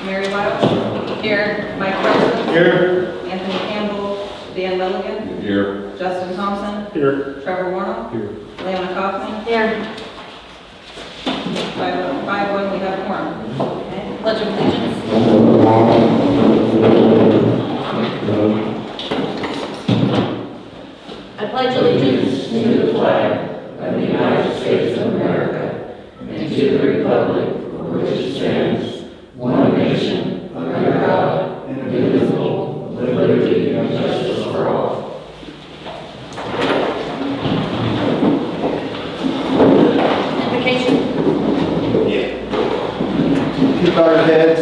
Mary Welch. Here. Mike Parsons. Here. Anthony Campbell. Dan Milligan. Here. Justin Thompson. Here. Trevor Warnock. Here. Leona Kaufman. Here. 5-1, we have a quorum. Okay. Pledge of allegiance. I pledge allegiance to the flag of the United States of America and to the republic for which it stands, one nation, under God, indivisible, with liberty and justice for all. Invocation. Keep our heads.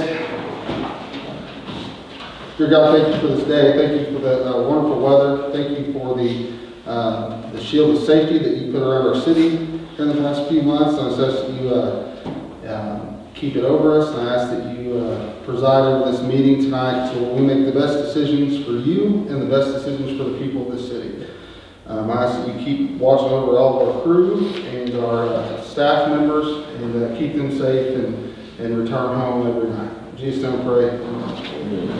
Dear God, thank you for this day. Thank you for the wonderful weather. Thank you for the shield of safety that you put around our city in the past few months. And I ask that you keep it over us. And I ask that you preside over this meeting tonight so we make the best decisions for you and the best decisions for the people of this city. I ask that you keep watching over all of our crew and our staff members and keep them safe and return home every night. In Jesus' name I pray.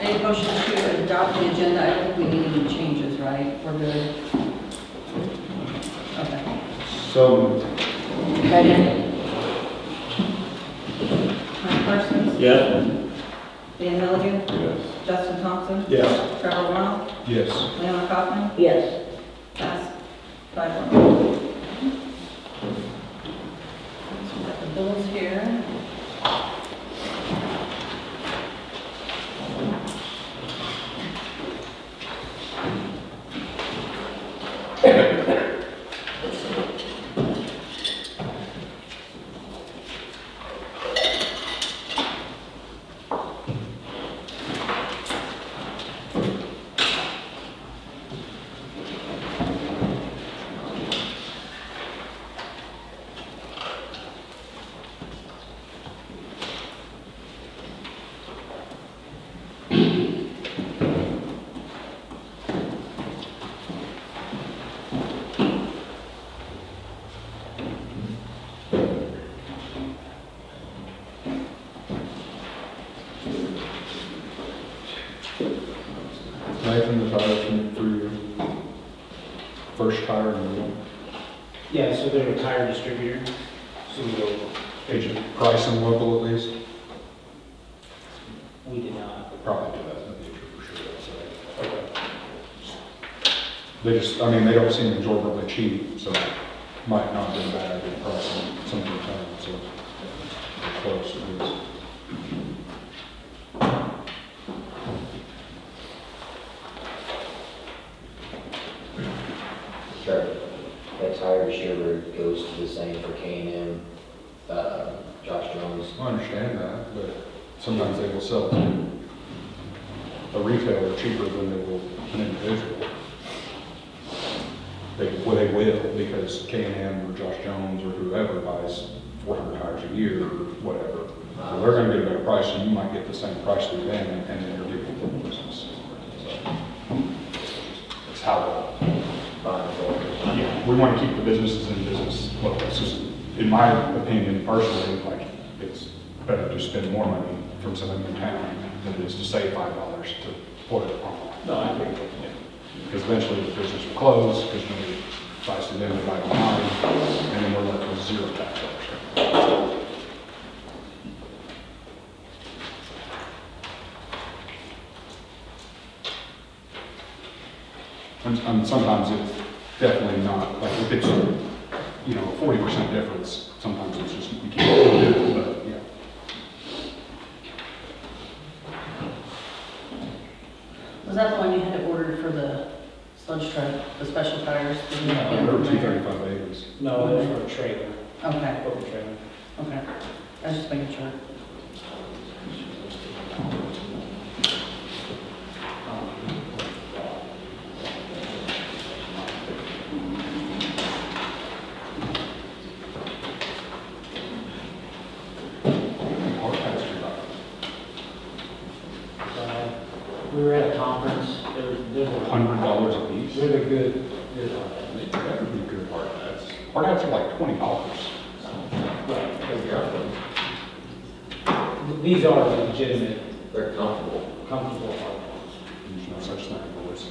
Any motion to adopt the agenda? I don't think we need any changes, right? We're good. Okay. So, Second. Mike Parsons. Yes. Dan Milligan. Yes. Justin Thompson. yes. Trevor Warnock. Yes. Leona Kaufman. Yes. Pass. 5-1. So we got the bills here. Nathan, the tires for your first tire renewal. Yeah, so they're a tire distributor, so Agent pricing local at least? we did not. Probably do that in the future for sure, I'd say. Okay. They just, I mean, they don't seem exorbitantly cheap, so it might not be bad at pricing some of the time, so they're close at least. Sure. That tire distributor goes to the same for K&M, Josh Jones. I understand that, but sometimes they will sell to a retailer cheaper than they will an individual. They will, because K&M or Josh Jones or whoever buys 400 tires a year or whatever. So they're gonna get a better price, and you might get the same price through them, and then you're giving them business. So, that's how we want to keep the businesses in business local. It's just, in my opinion, personally, like, it's better to spend more money from someone in town than it is to save $5 to put it online. No, I agree. Because eventually the business will close, because nobody buys to them to buy online, and then we're left with zero tax dollars. And sometimes it's definitely not, like if it's, you know, a 40% difference, sometimes it's just, you can't do it, but yeah. Was that the one you had ordered for the sludge truck, the special tires? I remember 235 acres. No, that's for a trailer, Okay, open trailer. okay. I was just making sure. We were at a conference, there's a $100 a piece. really good, They better be good hard hats. Our guys are like $20. These are legitimate, They're comfortable. comfortable hard hats. There's no such thing, boys.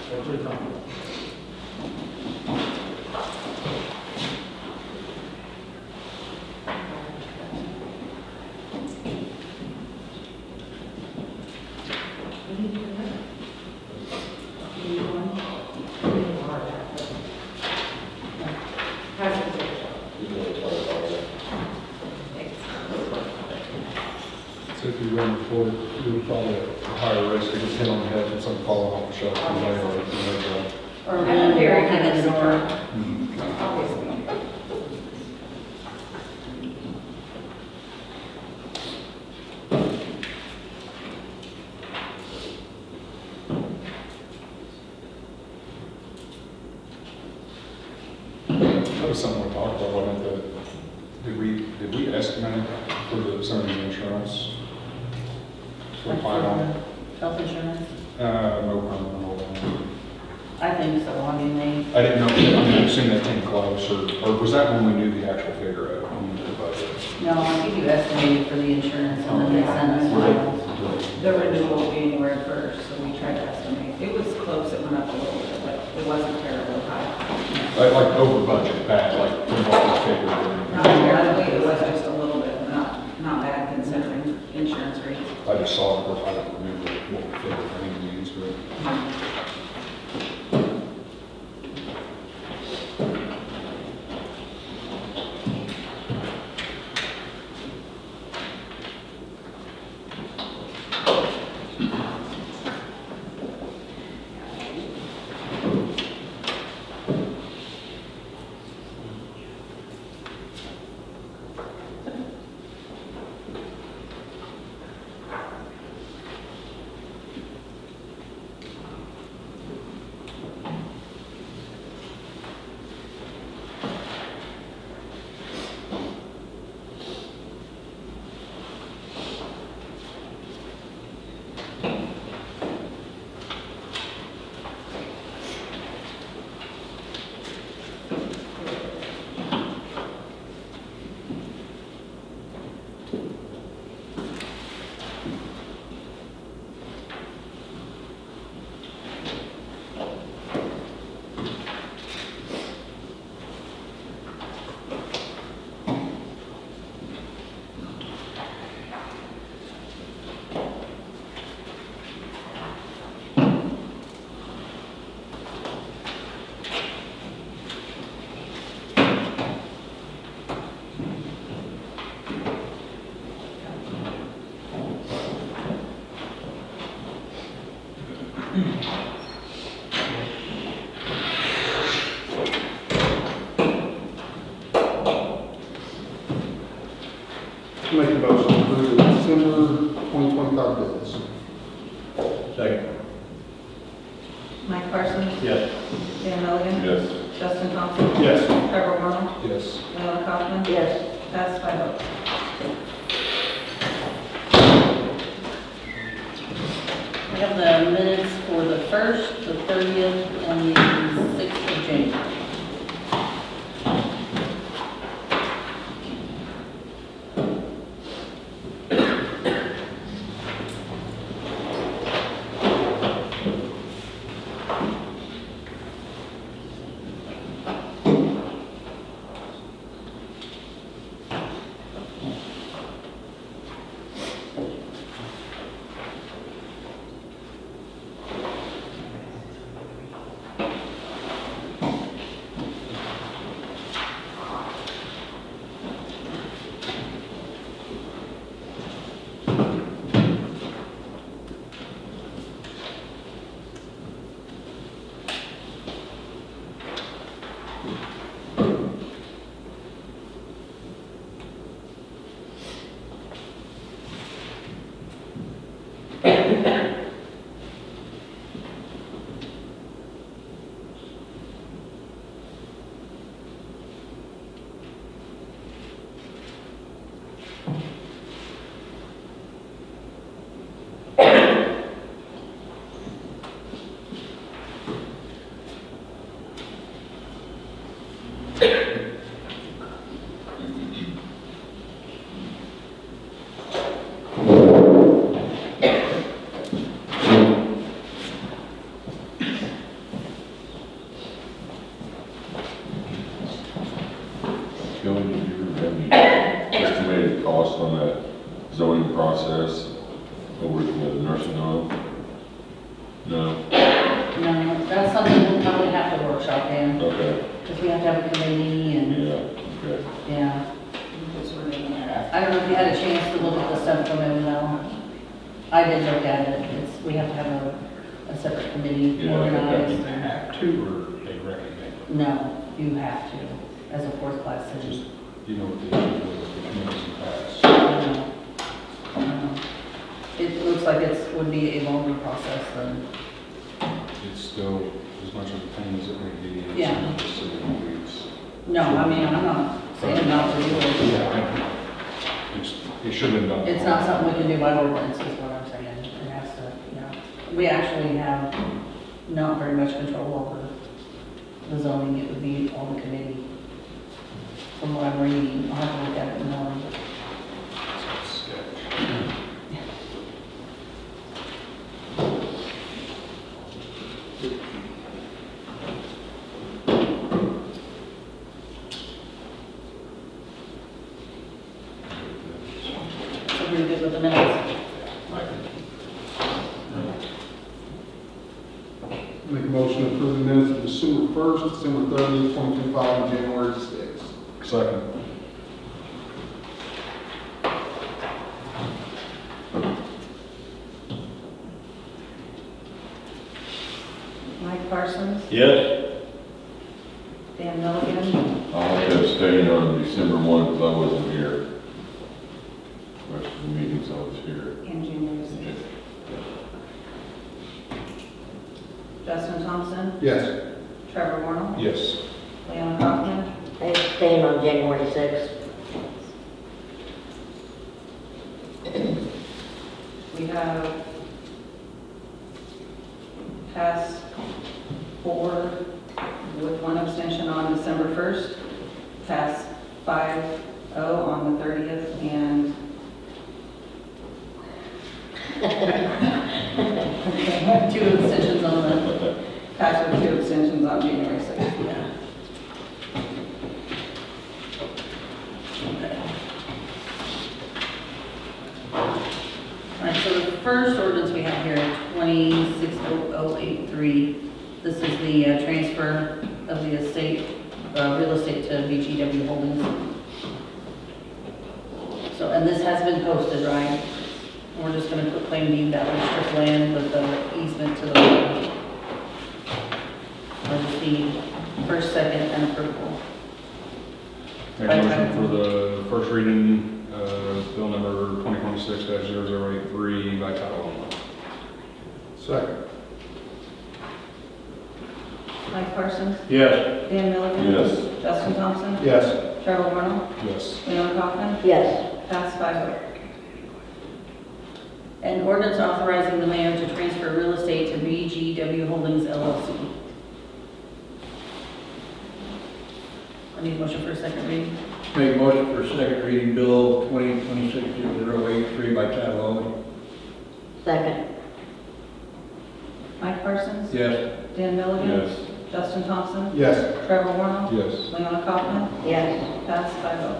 They're pretty comfortable. You can only $20. So if you run for it, you would probably have a higher risk of getting hit on the head from something falling off the shelf from there or from there. Or I'm very walking in the door. Obviously. That was something we talked about, wasn't it? Did we estimate for some of the insurance? For the final, Health insurance? no permanent, all that. I think so, I mean, I didn't know, I assume that came close, or was that when we knew the actual figure of the budget? no, I think you estimated for the insurance and then they sent us finals. The renewal will be January 1st, so we tried to estimate. It was close, it went up a little bit, but it wasn't terribly high. Like over budget, bad, like from what we figured. Not terribly, it was just a little bit, not bad considering insurance rates. I just saw it, but I don't remember what we figured for any means, but. Make a motion to approve the December 2025 bills. Second. Mike Parsons? Yes. Dan Milligan? Yes. Justin Thompson? Yes. Trevor Warner? Yes. Leona Kaufman? Yes. Passed 5-0. We have the minutes for the 1st, the 30th, and the 6th of January. zoning process over to the nursing home? No? No, that's something we'll probably have to workshop in, Okay, because we have to have a committee and, yeah, okay. yeah. Because we're in there. I don't know if you had a chance to look at the stuff from MoDOT. I did look at it. It's, we have to have a separate committee Yeah, organized. They have to, or they recommend? No, you have to, as a fourth class Just, citizen. you know what the issue with the communities in the past. It looks like it would be a longer process than, It's still as much of a pain as it may be. It's Yeah. not just sitting in the weeds. no, I mean, I'm not saying not to do it. Yeah, I know. It should have been done. It's not something we can do by ordinance, is what I'm saying. It has to, we actually have not very much control over the zoning. It would be on the committee. From what I'm reading, I'll have to look at it more. It's a sketch. So we're good with the minutes. Make a motion to approve the minutes of December 1st, December 30th, 2025, and January 6th. Second. Mike Parsons, Yes. Dan Milligan, I'll have to abstain on December 1 because I wasn't here. Rest of the meetings I was here. and January 6th. Justin Thompson, Yes. Trevor Warnell, Yes. Leon Kaufman, I abstained on January 6th. we have passed 4 with 1 abstention on December 1st, passed 5-0 on the 30th, and 2 abstentions on the, passed with 2 abstentions on January 6th. yeah. Okay. All right, so the first ordinance we have here, 26083, this is the transfer of the estate, real estate to BGW Holdings. So, and this has been posted, right? We're just gonna put claim deed that was strip land with the easement to the road. I just need first, second, and approval. Make a motion for the first reading, bill number 2026-0083 by title only. Second. Mike Parsons, Yes. Dan Milligan. Yes. Justin Thompson, Yes. Trevor Warnell, Yes. Leon Kaufman, Yes. passed 5-0. An ordinance authorizing the mayor to transfer real estate to BGW Holdings LLC. I need a motion for a second reading. Make a motion for second reading bill 2026-0083 by title only. Second. Mike Parsons, Yes. Dan Milligan, Yes. Justin Thompson, Yes. Trevor Warnell, Yes. Leon Kaufman, Yes. passed 5-0.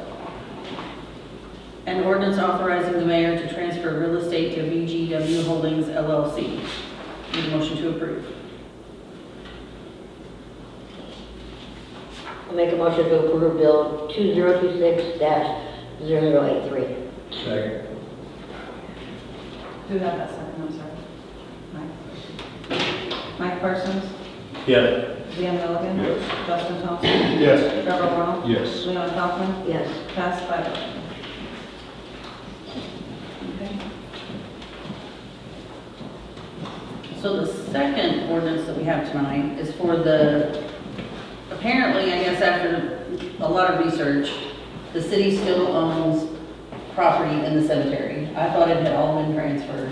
An ordinance authorizing the mayor to transfer real estate to BGW Holdings LLC. Need a motion to approve. I'll make a motion to approve bill 2026-0083. Second. Who had that second? I'm sorry. Mike. Mike Parsons, Yes. Dan Milligan. Yes. Justin Thompson, Yes. Trevor Warnell, Yes. Leon Kaufman, Yes. passed 5-0. Okay. So the second ordinance that we have tonight is for the, apparently, I guess after a lot of research, the city still owns property in the cemetery. I thought it had all been transferred.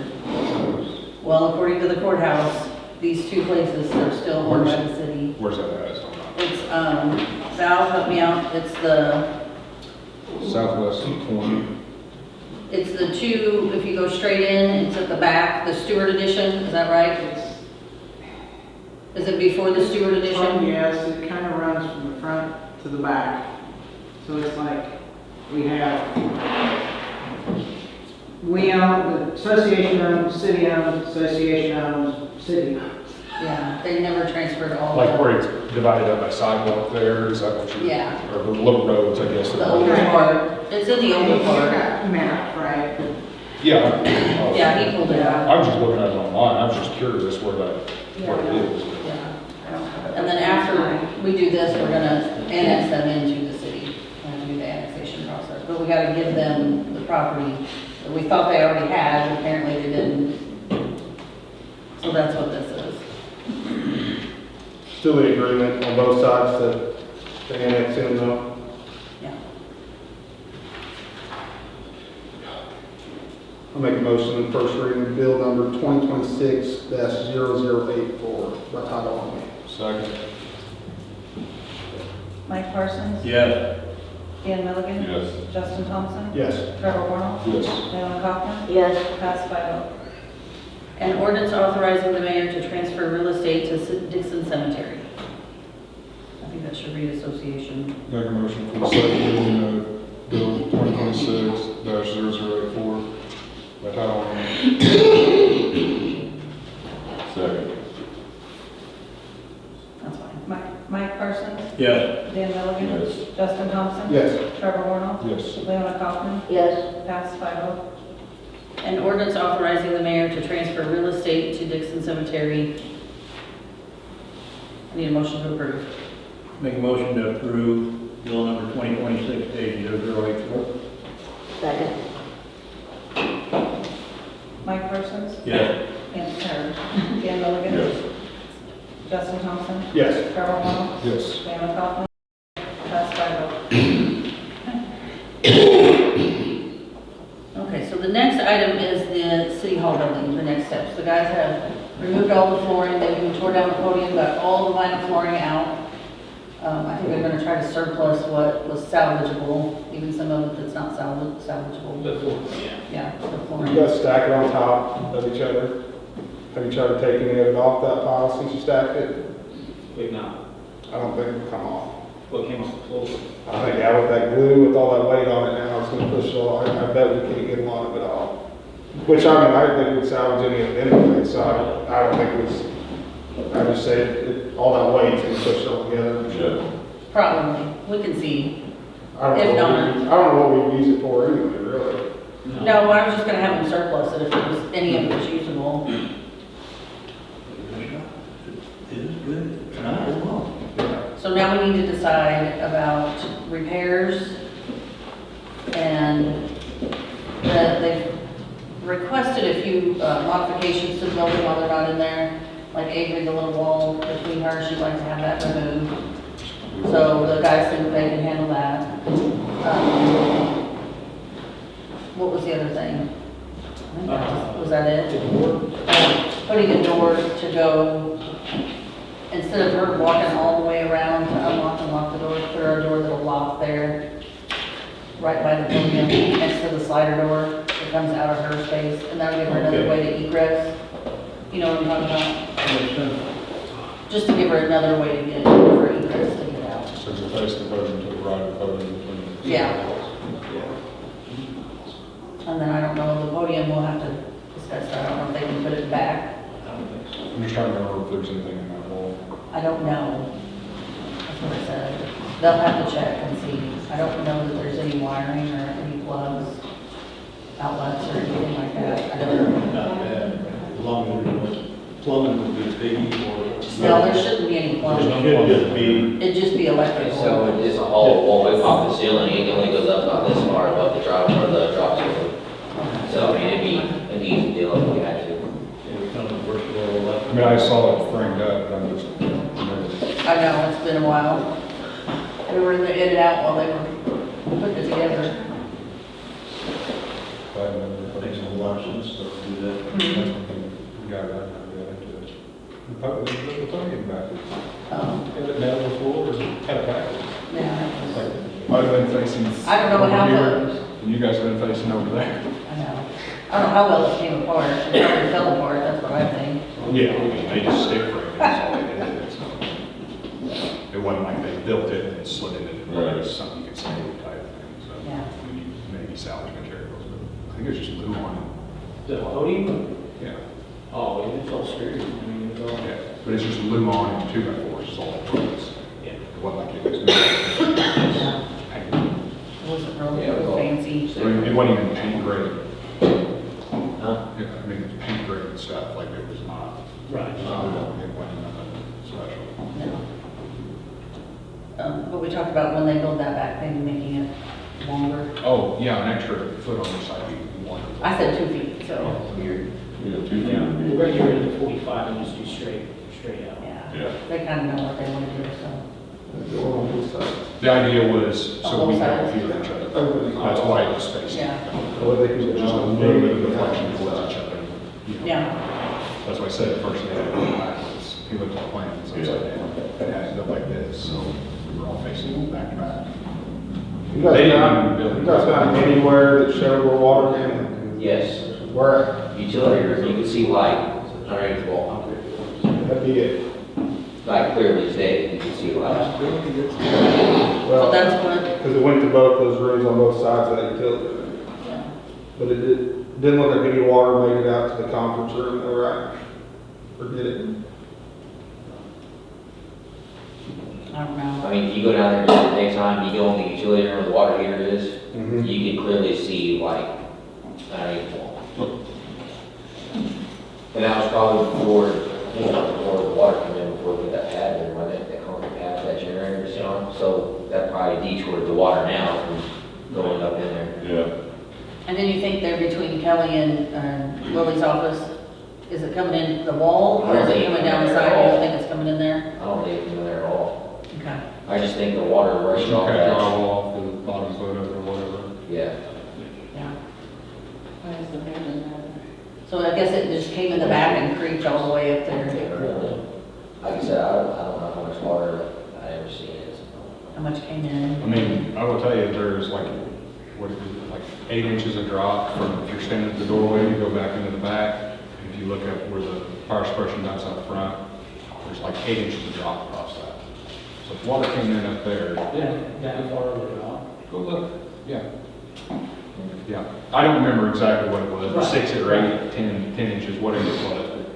Well, according to the courthouse, these 2 places are still owned by the city. Where's that at? It's on It's, Val, help me out, it's the Southwest corner. It's the 2, if you go straight in, it's at the back, the Stewart Edition, is that right? Is it before the Stewart Edition? Yes, it kind of runs from the front to the back. So it's like, we have We own, the association owns, city owns, association owns, city owns. Yeah, they never transferred all. Like the- where it's divided up by sidewalk there, is that what you're? Yeah. Or the little roads, I guess. The older part, it's in the older part. Map, right? Yeah. Yeah, he pulled it out. I was just looking at it online, I was just curious where it is. Yeah. And then after we do this, we're gonna annex them into the city and do the annexation process. But we gotta give them the property that we thought they already had, but apparently they didn't. So that's what this is. Still the agreement on both sides to annex in though? Yeah. I'll make a motion in first reading, bill number 2026-0084 by title only. Second. Mike Parsons? Yes. Dan Milligan? Yes. Justin Thompson? Yes. Trevor Warner? Yes. Naomi Kaufman? Yes. Passed 5-0. An ordinance authorizing the mayor to transfer real estate to Dixon Cemetery. I think that should read association. Make a motion for the second reading of bill 2026-0084 by title only. Second. That's fine. Mike Parsons? Yes. Dan Milligan? Yes. Justin Thompson? Yes. Trevor Warner? Yes. Naomi Kaufman? Yes. Passed 5-0. An ordinance authorizing the mayor to transfer real estate to Dixon Cemetery. I need a motion to approve. Make a motion to approve bill number 2026-0084. Second. Mike Parsons? Yes. Dan Milligan? Yes. Justin Thompson? Yes. Trevor Warner? Yes. Naomi Kaufman? Passed 5-0. Okay, so the next item is the city hall building, the next steps. The guys have removed all the flooring, they even tore down the podium, got all the vinyl flooring out. I think they're gonna try to surplus what was salvageable, even some of it that's not salvageable. Yeah, the You flooring. guys stack it on top of each other? Have you tried to take any of it off that pile since you stacked it? Wait, now, I don't think it'll come off. what came off the floor? I think, yeah, with that glue, with all that weight on it now, it's gonna push it all. I bet we can't get a lot of it off. Which, I mean, I didn't think we'd salvage any of it anyway, so I don't think it was, I just say all that weight's gonna push it all together. Yeah. Probably, we can see. I don't If know what not- we- I don't know what we'd use it for anyway, really. No, I was just gonna have them surplus it if it was, any of it was usable. It is good. It's not as long. So now we need to decide about repairs and they've requested a few modifications to the building while they're not in there. Like Avery, the little wall between her, she'd like to have that removed. So the guys think they can handle that. What was the other thing? I think was that it? Putting a door to go, instead of her walking all the way around to unlock and lock the door, put her a door that'll lock there, right by the podium, next to the slider door that comes out of her space, and that'll give her another Okay. way to egress. You know what I'm talking about? Makes sense. Just to give her another way to get, for egress to get out. So you're facing the podium to the right of the podium between. Yeah. And then I don't know, the podium, we'll have to discuss that. I don't know if they can put it back. I'm just trying to remember if there's anything in that wall. I don't know. That's what I said. They'll have to check and see. I don't know that there's any wiring or any plugs, outlets or anything like that. I don't know. Not bad. As long as there's plumbing would be big or. No, there shouldn't be any plumbing. Should just be, It'd just be electrical. So it's a hollow wall way off the ceiling, it only goes up about this far above the drop ceiling. So, I mean, it'd be an easy deal if we had to. it becomes worse for all I mean, I saw it framed up, but I'm just, I know, it's been a while. We were in the in and out while they were putting it together. I had never. makes a lot of sense to do that. Got it, I got into it. The podium backwards. Um, Had it nailed to the floor or had it backwards? yeah, I've been facing. I don't know how over here, far- And you guys have been facing over there. I know. I don't know how well it came apart. It probably fell apart, that's what I think. Yeah, I mean, they just stick frame it, that's all they did. It's not- It wasn't like they built it and slid it in, Right. it's something you could save type thing, so. Yeah. Maybe salvage materials, but. think it's just blue on The podium? it. Yeah. Oh, it's all screwed. I mean, it's all, Yeah, but it's just blue on and 2x4 is all it was. yeah. It wasn't like it was painted. It wasn't Yeah, real well, fancy. I mean, it wasn't even paint grade. Huh? Yeah, I mean, it's paint grade and stuff, like it was not. Right. It wasn't nothing special. No. But we talked about when they build that back, maybe making it longer. Oh, yeah, an extra foot on the side, you want. I said 2 feet, so, Weird. Yeah, 2 feet Yeah, would be. we're gonna get rid of the 45 and just do straight out. yeah. Yeah. They kind of know what they want to do, so. Go on both sides. The idea was so we Both don't sides. feel each other. Open. That's why it was spaced. Yeah. Or they can Just a little bit of deflection towards each other. you know. Yeah. That's why I said at first they had to go backwards. He looked at the plans, upside down. It had to look like this, so we were all facing back to back. You guys found anywhere that showed where water came in? Yes, Where? utility room, you can see light underneath the wall. That'd be it. Like clearly as day, you can see light. So Well, that's what, because it went to both those rooms on both sides of that utility room. yeah. But it didn't look like any water made it out to the conference room, though, right? Or did it? I don't know. I mean, if you go down there during the daytime, you go in the utility room where the water heater is, Mm-hmm. you can clearly see light underneath the wall. And that was probably before, before the water came in, before we put that pad in, when that concrete pad, that generator was on. So that probably detoured the water now from going up in there. Yeah. And then you think they're between Kelly and Lily's office? Is it coming in the wall or is it coming down the side? You don't think it's coming in there? I don't think it's in there at all. Okay. I just think the water rushed off Okay, that. draw off the bottom foot of it or whatever. Yeah. Yeah. So I guess it just came in the back and creeped all the way up there. Like I said, I don't know how much water I ever seen it. How much came in? I mean, I will tell you, there's like, what is it, like 8 inches of drop from, if you're standing at the doorway, you go back into the back. If you look at where the fire suppression duct's out front, there's like 8 inches of drop across that. So if water came in up there, Yeah, down far over top. go look, yeah. Yeah, I don't remember exactly what it was, Right. 6 or 8, 10 inches, whatever it was, but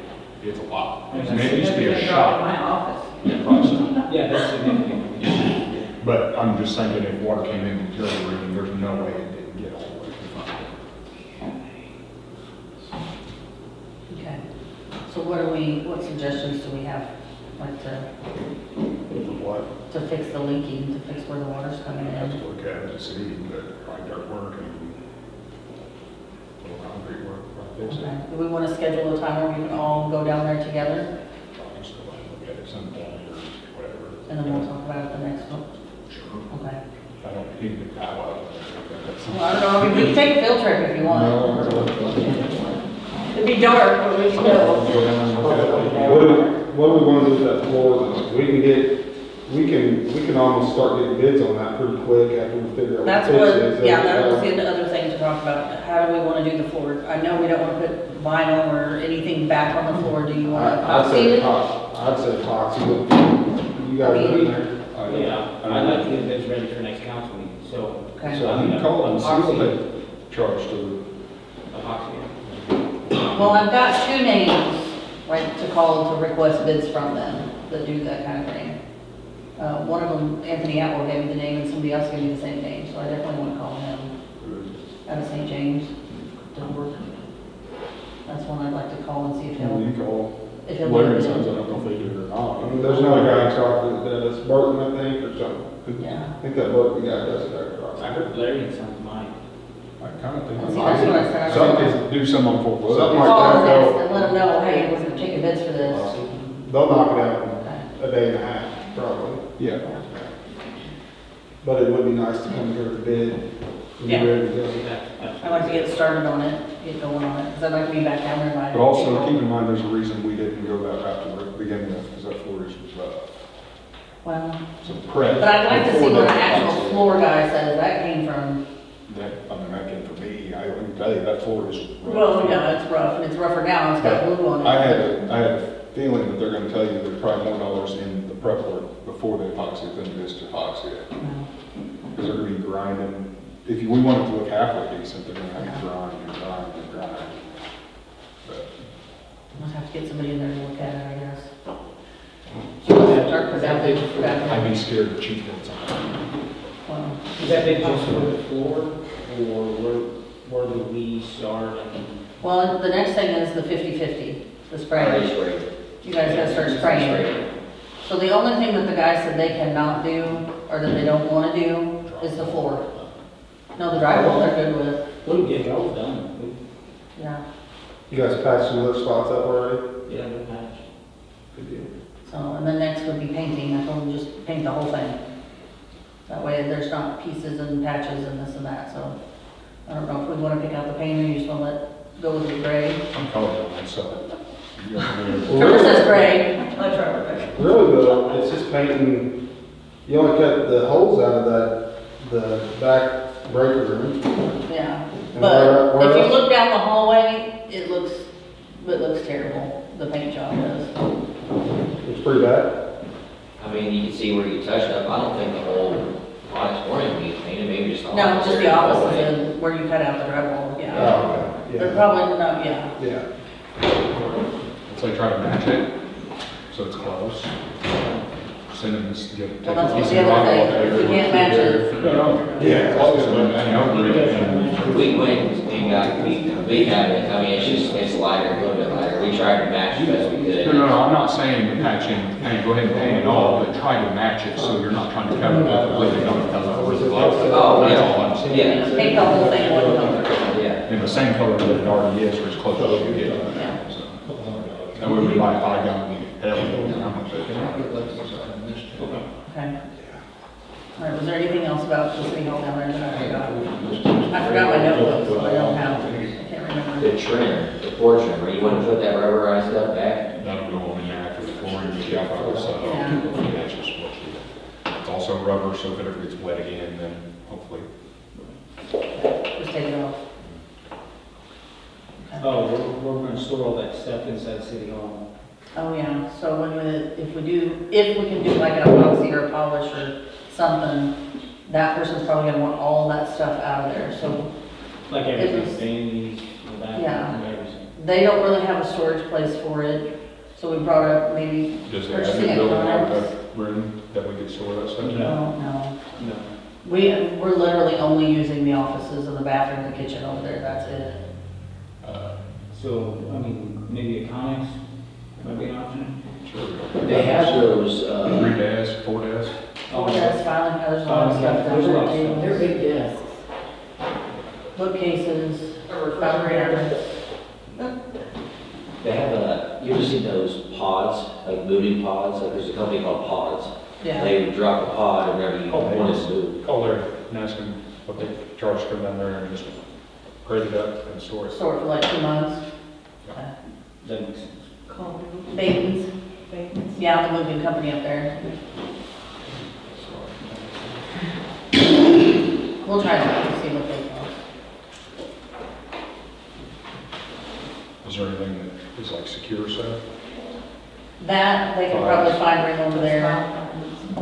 it's a lot. It's a And it used to be a In shot. my office. Yeah, probably. Yeah, that's significant. But I'm just saying that if water came in the utility room, there's no way it didn't get all the way to the front. Okay. So what suggestions do we have? Like What? to fix the leaking, to fix where the water's coming I have in? to look at it to see, but like dirt work and little concrete work, probably fix it. Okay. Do we want to schedule a time where we can all go down there together? I'll just go by and look at it some point or whatever. And then we'll talk about it the next one? Sure. Okay. I don't need to powwow. Well, I don't know, I mean, we can take a field trip if you want. It'd be dark, but we can go. Go down and look at it. What do we want to do with that floor? We can almost start getting bids on that pretty quick after we figure out what That's the fix what, is. yeah, that was the other thing to talk about. How do we want to do the floor? I know we don't want to put vinyl or anything back on the floor. Do you want to I'd epoxy say it? I'd say epoxy, but you guys are in there. Yeah, I'd like to get this ready for next council meeting, so. Okay. So you can call and see what they charge to. Epoxy. Well, I've got 2 names, right, to call to request bids from them that do that kind of thing. One of them, Anthony Atwell gave me the name, and somebody else gave me the same name, so I definitely want to call him. Out of St. James, Denver. That's one I'd like to call and see if he'll, You call if he'll. Larry do Sons, I it. don't know if they do it or not. I mean, there's another guy in Charlotte that does Burton, I think, or something. Yeah. I think that Burton guy does it there across. I heard Larry and Sons mine. I kind of think. See, that's what I said. Something, do some on Fort Worth. Something like Call that, and though. ask and let them know, hey, we're taking bids for this. They'll knock it out Okay. in a day and a half, probably. Yeah. But it would be nice to come here to bid. and be Yeah. ready to go. I'd like to get started on it, get going on it, because I'd like to be back down there by. But also keep in mind, there's a reason we didn't go that route to begin with, because that floor is rough. Well, So prep. but I'd like to see before what an that actual process. floor guy says that came from. That, I mean, that came from me, I can tell you, that floor is rough. Well, yeah, it's rough, and it's rougher now, it's got glue on it. I had a feeling that they're gonna tell you there's probably more dollars in the prep work before they epoxy it than it is to epoxy it. No. Because they're gonna be grinding if we want it to look halfway decent, they're gonna have to grind and grind and grind. But We'll have to get somebody in there to look at it, I guess. Start for that. I'd be scared to cheat codes on Well, Is that big just for the floor, or where do we start? well, the next thing is the 50/50, the spray. Spray. You guys gotta start spraying. So the only thing that the guy said they cannot do, or that they don't wanna do, is the floor. No, the drywall they're good with, We'll get those done. yeah. You guys patched some other spots up already? Yeah, good match. Good deal. So, and then next would be painting, I told them just paint the whole thing. That way there's not pieces and patches and this and that, so. I don't know if we wanna pick out the paint or you just wanna go with the gray. I'm colorblind, so. you know, Trevor says gray. Let Trevor pick. Really though, it's just painting, you only cut the holes out of that, the back breaker room. Yeah, And but where if you else? look down the hallway, it looks terrible, the paint job does. It's pretty bad. I mean, you can see where you touched up. I don't think the whole auditorium needs painted, maybe just the No, office just the area. offices and where you cut out the drywall, yeah. Oh, okay. They're Yeah. probably not, yeah. Yeah. So they try to match it, so it's close. Send them this, get. Well, that's what the other thing, if we can't match it. Yeah. Close, and then over it, and We went and got, we have it, I mean, it's lighter, a little bit lighter. We tried to match the best we could. No, I'm not saying patching, hey, go ahead and paint it all, but try to match it so you're not trying to cover it with a completely different color. Oh, That's yeah. all I'm saying. Yeah. Paint the whole thing one color. Yeah. In the same color that it already is, or as close as you can get. Yeah. So, that would be like if I got hell. Okay. All right, was there anything else about the city hall down there that I forgot? I forgot my notebook, so I don't have, I can't remember. The trim, the floor trim, where you want to put that rubberized stuff back? That'll go on in there after the flooring, you get out, so Yeah. that's just what you, it's also rubber, so if it ever gets wet again, then hopefully. Just take it off. Okay. Oh, we're gonna store all that stuff inside City Hall. Oh, yeah, so when if we can do like an epoxy or a polish or something, that person's probably gonna want all that stuff out of there, so Like It everything, was- Stanley's, the bathroom, Yeah. everything. they don't really have a storage place for it, so we brought up maybe Does the purchasing admin it. building have a room that we could store that stuff in? No, No. we're literally only using the offices and the bathroom, the kitchen over there, that's it. So, I mean, maybe a Conex might be an option. Sure. They have those, 3 desks, 4 desks? Oh, that's filing, there's a lot of stuff down There's a lot of there. stuff. They're big desks. Bookcases, refrigerators. they have you ever seen those pods, like moving pods? Like there's a company called Pods. Yeah. They would drop a pod whenever you want to move. Call there and ask them what they charge to come down there and just grade it up and store it. Store it for like 2 months. That makes sense. Baton's, yeah, the moving company up there. We'll try that to see what they cost. Is there anything that is like secure stuff? That, they can probably find room over there.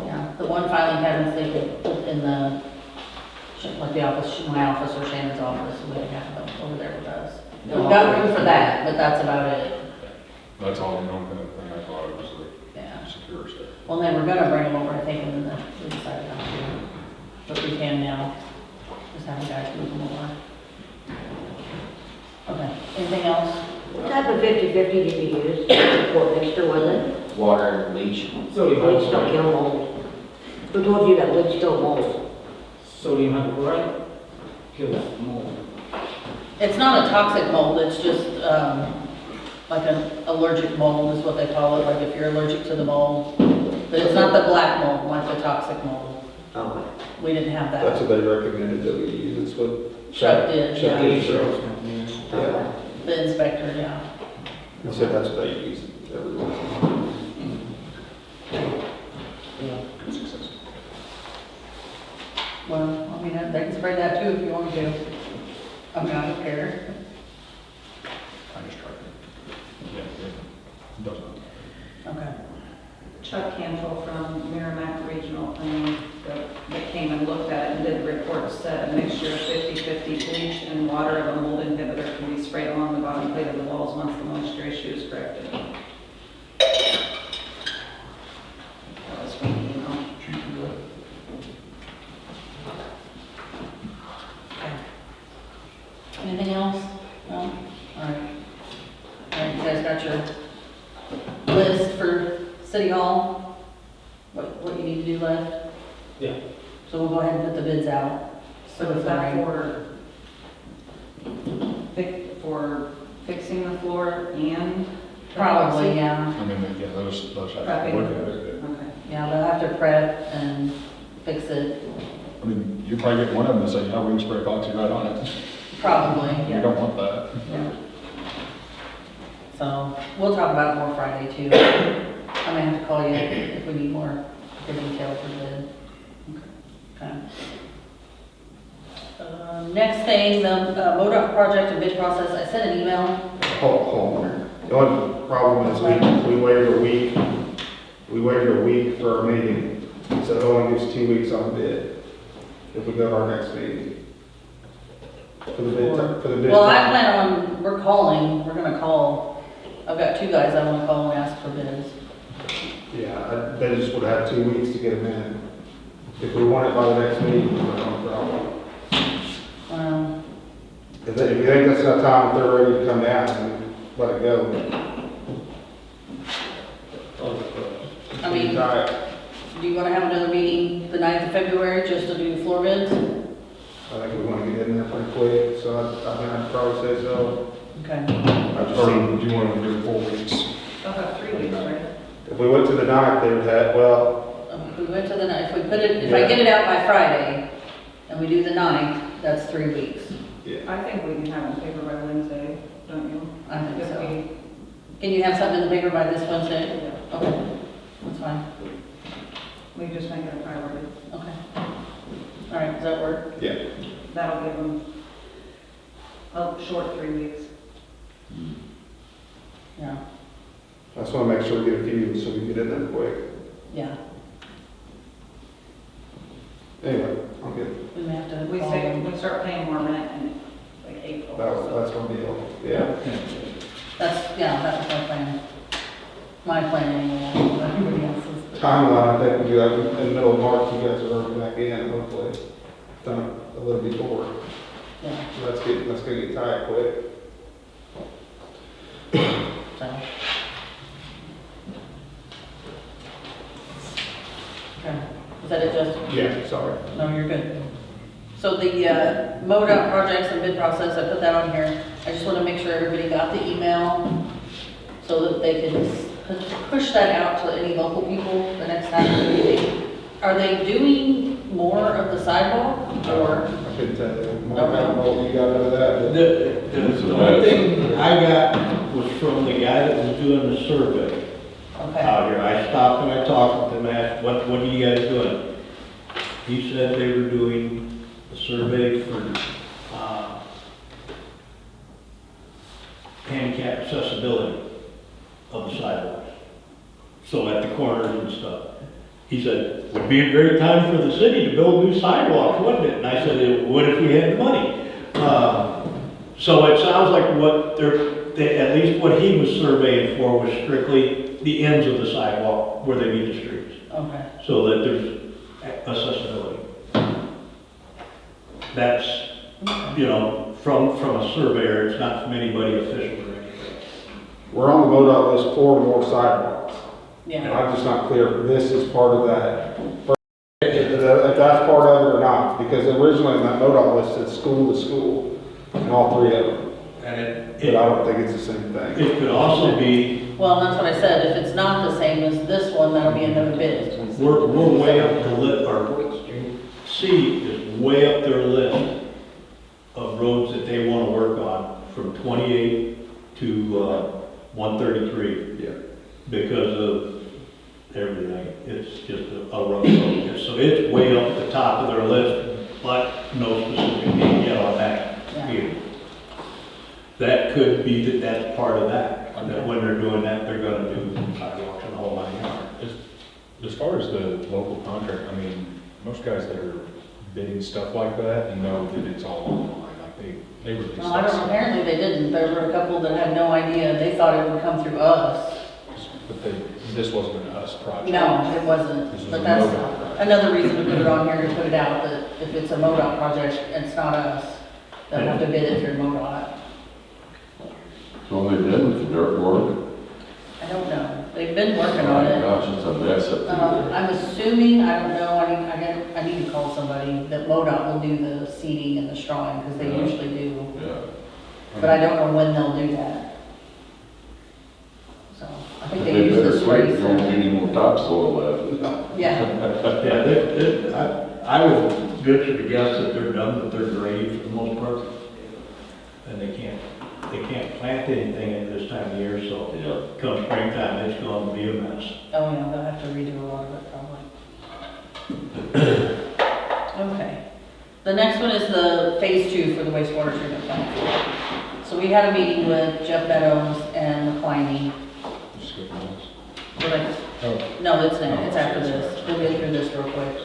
Yeah, the one filing cabinets they could put in the, like the office, my office or Shannon's office, we would have them over there with us. We've got room for that, but that's about it. That's all the only thing I thought of was Yeah. the secure stuff. Well, they were gonna bring them over, I think, and then we decided not to. But we can now, just have the guys move them over. Okay, anything else? What type of 50/50 do you use for extra weather? Water and bleach. Sodium Bleach don't hypochlorite. kill mold. Who told you that bleach don't mold? Sodium hypochlorite kills mold. It's not a toxic mold, it's just, like an allergic mold is what they call it, like if you're allergic to the mold. But it's not the black mold, like the toxic mold. Oh, We didn't have That's that. what they recommended that we use. It's what Chuck did, Chuck yeah. did. Yeah. Yeah. The inspector, yeah. He said that's what they use everywhere. Good success. Well, I mean, they can spray that too if you want to. I mean, I don't care. I just tried it. Yeah, it doesn't. Okay. Chuck Cantrell from Merrimack Regional Planning, the that came and looked at it and did the report said a mixture of 50/50 bleach and water of a mold inhibitor can be sprayed along the bottom plate of the walls once the moisture issue is corrected. That was from the email. Anything else? No? All right. All right, you guys got your list for City Hall? What you need to do left? Yeah. So we'll go ahead and put the bids out. So is that for fixing the floor and? Probably, yeah. I mean, yeah, those have to look Prepping. at it. Okay. Yeah, they'll have to prep and fix it. I mean, you probably get one of them to say, yeah, we can spray epoxy right on it. Probably, You yeah. don't want that. Yeah. So we'll talk about it more Friday too. I may have to call you if we need more detail for bid. Okay. Next thing, the MoDOT project and bid process. I sent an email. Hold on. The only problem is we waited a week. We waited a week for our meeting, so it only gives 2 weeks on bid. If we go to our next meeting. For the bid. Well, I plan on, we're gonna call. I've got 2 guys I wanna call and ask for bids. Yeah, they just would have 2 weeks to get them in. If we want it by the next meeting, we're not a problem. If you think that's enough time, if they're ready to come down, then let it go. I mean, Right. do you wanna have another meeting the 9th of February just to do floor bids? I think we want to get in there pretty quick, so I'd probably say so. Okay. I just Or think do you want to do 4 weeks? They'll have 3 weeks, right? if we went to the 9th, they would have, well, If we went to the 9th, if we put it, if I get it out by Friday and we do the 9th, that's 3 weeks. I think we can have it in paper by Wednesday, don't you? I think If so. we- Can you have something in the paper by this Wednesday? Okay, that's fine. We just make it a priority. Okay. All right, does that work? yeah. That'll give them a short 3 weeks. Yeah, I just want to make sure we get a few so we can get in there quick. yeah. Anyway, I'm good. We may have to We call say, them. we start paying more rent in like April. That's my deal. Yeah. That's my plan. My plan anyway, everybody else's. Timeline, I think we do that in the middle of March, you guys are already back in, hopefully. Done a little before. Yeah, So let's get tight quick. so. Okay, is that it, Justin? Yeah, sorry. No, you're good. So the MoDOT projects and bid process, I put that on here. I just want to make sure everybody got the email so that they can push that out to any local people the next time they're meeting. Are they doing more of the sidewalk or? I couldn't tell you. I don't know what you got out of that, but The one thing I got was from the guy that was doing the survey Okay, out here. I stopped and I talked with him, asked, what are you guys doing? He said they were doing a survey for, handicap accessibility of the sidewalks. So at the corners and stuff. He said, would be a great time for the city to build new sidewalks, wouldn't it? And I said, what if we had the money? So it sounds like at least what he was surveying for was strictly the ends of the sidewalk where they meet the streets. okay, So that there's accessibility. That's, from a surveyor, it's not from anybody official or anything. we're on the MoDOT list for more sidewalks. And yeah, I'm just not clear if this is part of that. If that's part of it or not, because originally that MoDOT list said school to school, and all 3 of them. But I don't think it's the same thing. It could also be, well, that's what I said, if it's not the same as this one, that'll be another bid. we're way up the list, our C is way up their list of roads that they want to work on from 28 to 133. Yeah. Because of everything. It's just a rough road. So it's way up the top of their list, but no specific name yet on that Yeah. either. That could be that's part of that. That when they're doing that, they're gonna do sidewalks and the whole 9 yards. As far as the local contract, I mean, Most guys that are bidding stuff like that know that it's all online, like they release Well, I don't, stuff. apparently they didn't. There were a couple that had no idea. They thought it would come through us. But this wasn't an us project. No, it wasn't. This was But a that's MoDOT project. another reason to put it on here, to put it out, that if it's a MoDOT project, it's not us. They'll have to bid it through MoDOT. So they did with the dirt work? I don't know. They've been working on it. Gosh, it's a mess up there. I'm assuming, I don't know, I need to call somebody, that MoDOT will do the seeding and the strawing, because they Yeah. usually do. Yeah. But I don't know when they'll do that. So, I think they They use better this quit, race. don't need any more topsoil left. Yeah, I would venture to guess that they're done with their grade for the most part. And they can't plant anything at this time of year, so Yeah. come springtime, it's going to be a mess. oh yeah, they'll have to redo a lot of it probably. Okay. The next one is the Phase II for the wastewater treatment plant. So we had a meeting with Jeff Meadows and McCliney. Just skip this. We're like, Oh, no, it's after this. We'll get through this real quick.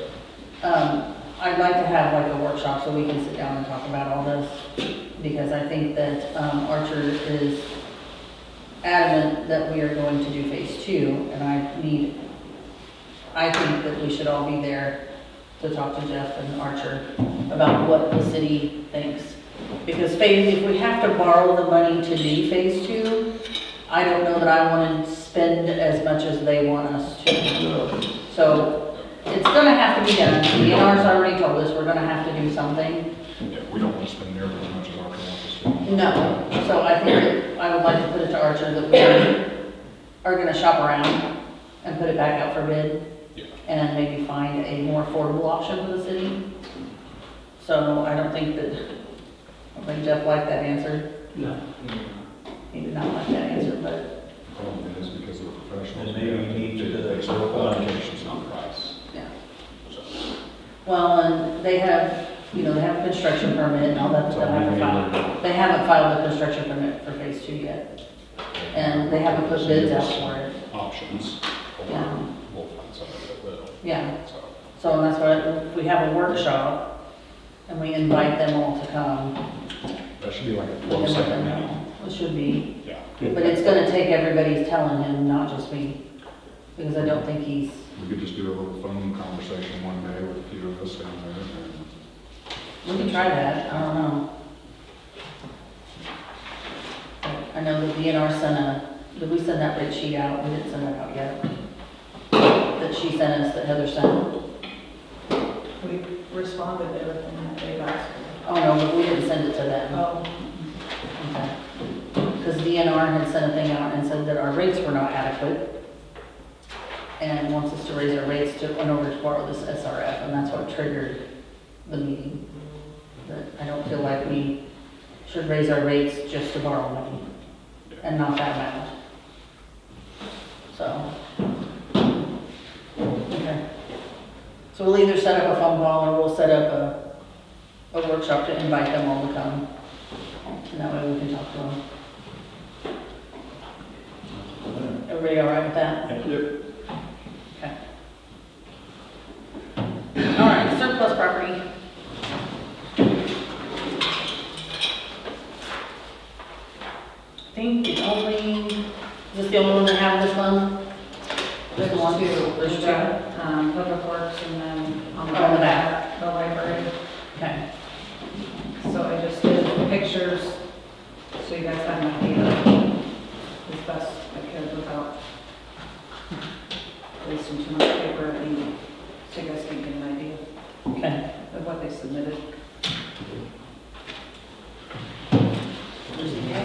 I'd like to have like a workshop so we can sit down and talk about all this, because I think that Archer is adamant that we are going to do Phase II, and I think that we should all be there to talk to Jeff and Archer about what the city thinks. Because if we have to borrow the money to do Phase II, I don't know that I want to spend as much as they want us to. Yeah. So it's gonna have to be done. The DNR's already told us we're gonna have to do something. yeah, we don't want to spend nearly as much as our wants us to. No. So I think that I would like to put it to Archer that we are gonna shop around and put it back out for bid. Yeah. And maybe find a more affordable option for the city. So I don't think Jeff liked that answer. No. He did not like that answer, but The problem is because of the professionals. And maybe we need to- They still qualifications on price. yeah. So, Well, and they have, they have a construction permit and all that, but they haven't filed a construction permit for Phase II yet. And they haven't put bids out for it. Options, or Yeah. we'll find somebody that will, Yeah, so. so that's why if we have a workshop and we invite them all to come, That should be like a we can let 12-second them meeting. know. It should be, Yeah. but it's gonna take everybody's telling him, not just me, because I don't think he's, We could just do a little phone conversation one day with a few of us down there. we can try that, I don't know. I know the DNR did we send that rate sheet out? We didn't send that out yet. That she sent us, that Heather sent. We responded to everything that they've asked. Oh, no, but we didn't send it to them. Oh, Okay. Because DNR had sent a thing out and said that our rates were not adequate and wants us to raise our rates in order to borrow this SRF, and that's what triggered the meeting. But I don't feel like we should raise our rates just to borrow money and not that amount. So, okay. So we'll either set up a phone call or we'll set up a workshop to invite them all to come. And that way we can talk to them. Everybody all right with that? Okay. All right, surplus property. I think the only, is this the only one that have this one? there's Just one? two. There's We've two? got, Public Works and then on the On the back, the library. Okay. So I just did pictures, so you guys have an idea as best I could without wasting too much paper, and so you guys can get an idea Okay. of what they submitted.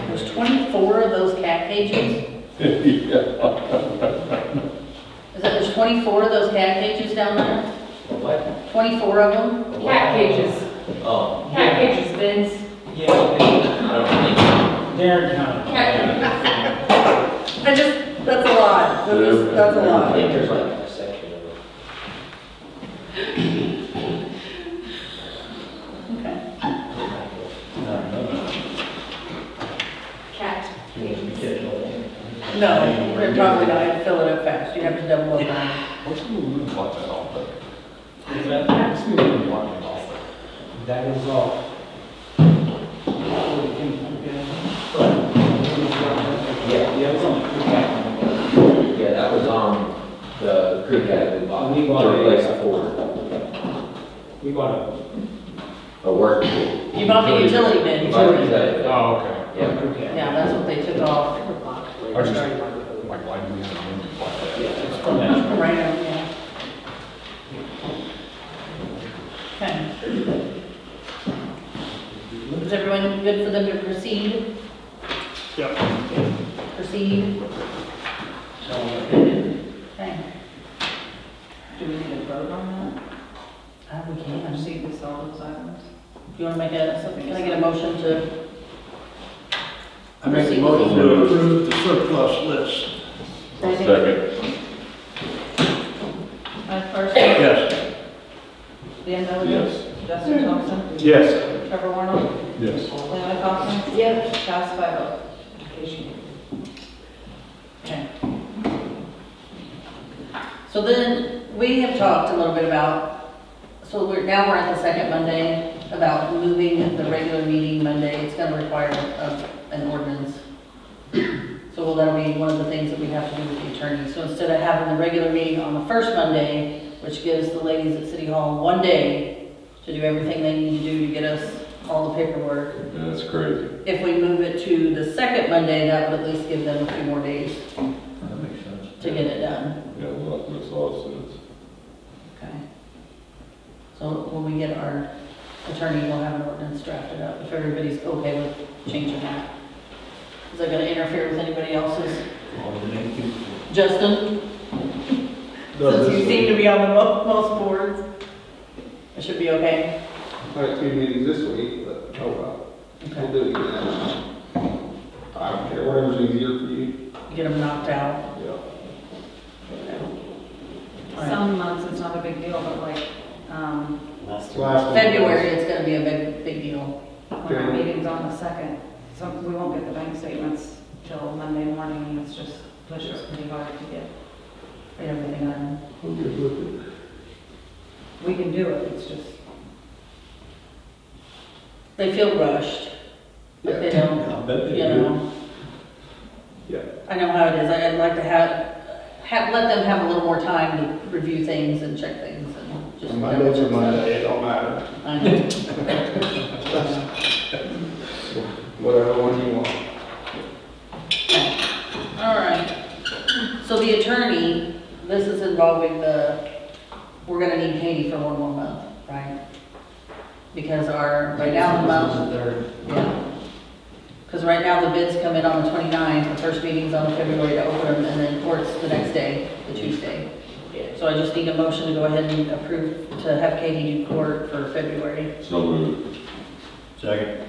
There's 24 of those cat cages? Is that, there's 24 of those cat cages down there? What? 24 of them? Cat cages, Oh. cat cages, Vince. Yeah, I don't think. Darren County. That's a lot. That's a I lot. think there's like a section of it. Okay. Cat cages. No, probably not. I'd fill it up fast. You have to double up on it. What's the move like that all day? That is all. Yeah, it was on the creek avenue. Yeah, that was on the creek avenue lot, We bought to a- replace a Ford, We bought a work. You bought the utility bin. Utility bin. Oh, okay. a creek avenue. Yeah, that's what they took off. I was just, like, why do we have a limit like that? Yeah, it's from that. Right on, yeah. Okay. Is everyone good for them to proceed? Yep. Proceed? Okay. Do we need a vote on We that? can. Proceed with all those items? Do you want to make can I get a motion to? I make a motion to approve the surplus list. Second. Mike Parsons? Yes. Dan Delegate? Yes. Justin Thompson? Yes. Trevor Warner? Yes. Leland Kaufman? Yes. Pass 5-0. Okay. So then, we have talked a little bit about, so now we're at the second Monday, about moving the regular meeting Monday. It's gonna require an ordinance. So that'll be one of the things that we have to do with the attorney. So instead of having the regular meeting on the first Monday, which gives the ladies at City Hall one day to do everything they need to do to get us all the paperwork, Yeah, that's crazy. if we move it to the second Monday, that would at least give them a few more days That makes sense. to get it done. Yeah, well, that makes a lot of sense. Okay. So when we get our attorney, we'll have an ordinance drafted up, if everybody's okay with changing that. Is that gonna interfere with anybody else's? Justin? Since you seem to be on the most boards, it should be okay? I had 2 meetings this week, but oh well. We'll Okay. do it again. I don't care, whatever's easier for you. Get them knocked out. Yeah. All right. Some months it's not a big deal, but like, Last one. February, it's gonna be a big deal. when our meeting's on the 2nd, so we won't get the bank statements till Monday morning. It's just pushes pretty hard to get Everything on. We can do it, it's just, They feel rushed. Like they don't, I bet they you do. know. Yeah. I know how it is. I'd like to let them have a little more time to review things and check things and just. Monday's a Monday, it don't matter. I know. Whatever one you want. All right. So the attorney, this is involving we're gonna need Katy for 1 more month, right? Because right now the month, yeah. Because right now the bids come in on the 29th, the first meeting's on February to open them, and then court's the next day, the Tuesday. So I just need a motion to go ahead and approve to have Katy do court for February. So moved. Second.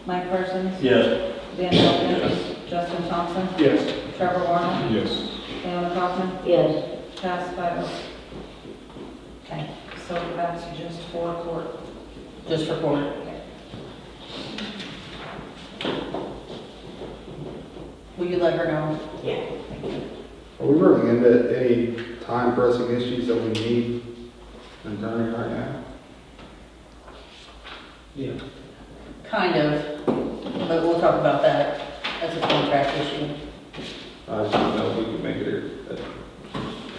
Mike Parsons? Yes. Dan Delegate? Justin Thompson? Yes. Trevor Warner? Yes. Leland Kaufman? Yes. Pass 5-0. Okay. So that's just for court. Just for court. Will you let her know? Yeah. Are we running into any time pressing issues that we need an attorney right now? Yeah. Kind of, but we'll talk about that. That's a contract issue. I just don't know if we can make it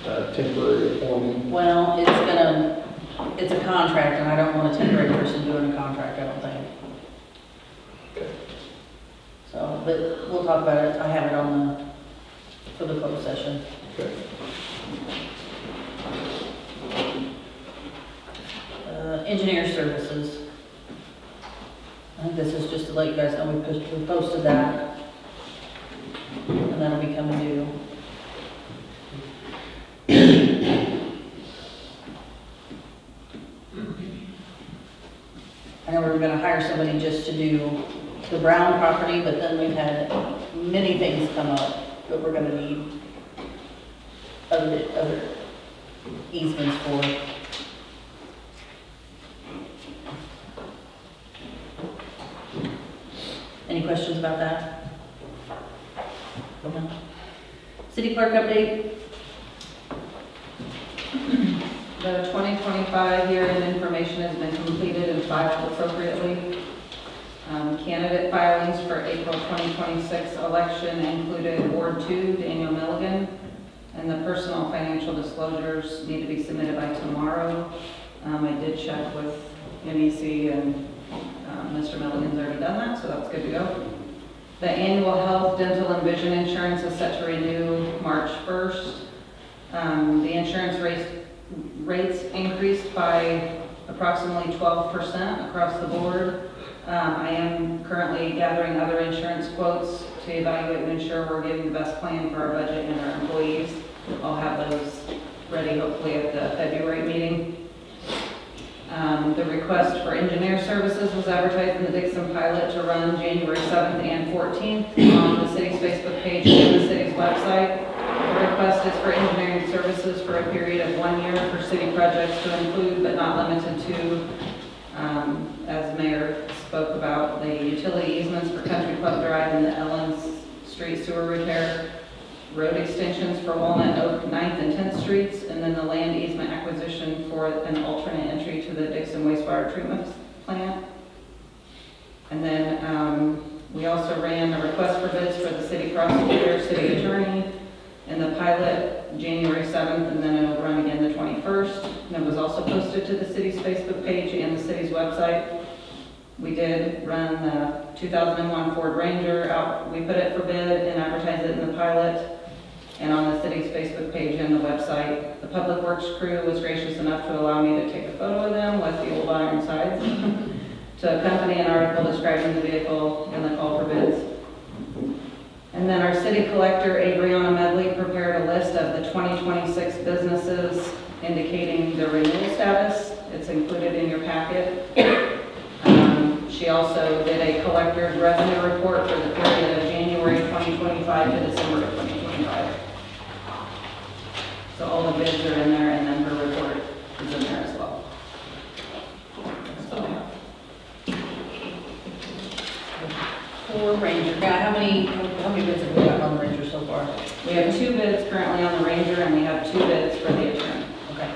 a temporary appointment. Well, it's a contract, and I don't want a temporary person doing a contract, I don't think. Okay. So, but we'll talk about it. I have it for the closed session. Okay. Engineer services. I think this is just to let you guys know we posted that. And that'll be coming due. I know we were gonna hire somebody just to do the Brown property, but then we've had many things come up that we're gonna need other easements for. Any questions about that? City Clerk update? The 2025 year-end information has been completed and filed appropriately. Candidate filings for April 2026 election included Ward 2, Daniel Milligan, and the personal financial disclosures need to be submitted by tomorrow. I did check with MEC and Mr. Milligan's already done that, so that's good to go. The annual health, dental, and vision insurance is set to renew March 1st. The insurance rates increased by approximately 12% across the board. I am currently gathering other insurance quotes to evaluate and ensure we're getting the best plan for our budget and our employees. I'll have those ready hopefully at the February meeting. The request for engineer services was advertised in the Dixon pilot to run January 7th and 14th on the city's Facebook page and the city's website. The request is for engineering services for a period of 1 year for city projects to include but not limited to, as Mayor spoke about, the utility easements for Country Club Drive and the Ellens Street sewer repair, road extensions for Walnut Oak 9th and 10th Streets, and then the land easement acquisition for an alternate entry to the Dixon wastewater treatment plant. And then we also ran a request for bids for the city prosecutor, city attorney, in the pilot January 7th, and then it'll run again the 21st. And it was also posted to the city's Facebook page and the city's website. We did run the 2001 Ford Ranger out. We put it for bid and advertised it in the pilot and on the city's Facebook page and the website. The Public Works crew was gracious enough to allow me to take a photo of them with the old iron sides to accompany an article describing the vehicle and the call for bids. And then our city collector, Adriana Medley, prepared a list of the 2026 businesses indicating the renewal status. It's included in your packet. She also did a collector's revenue report for the period of January 2025 to December of 2025. So all the bids are in there, and then her report is in there as well. So, For Ranger, how many bids have we got on the Ranger so far? we have 2 bids currently on the Ranger, and we have 2 bids for the attorney. Okay.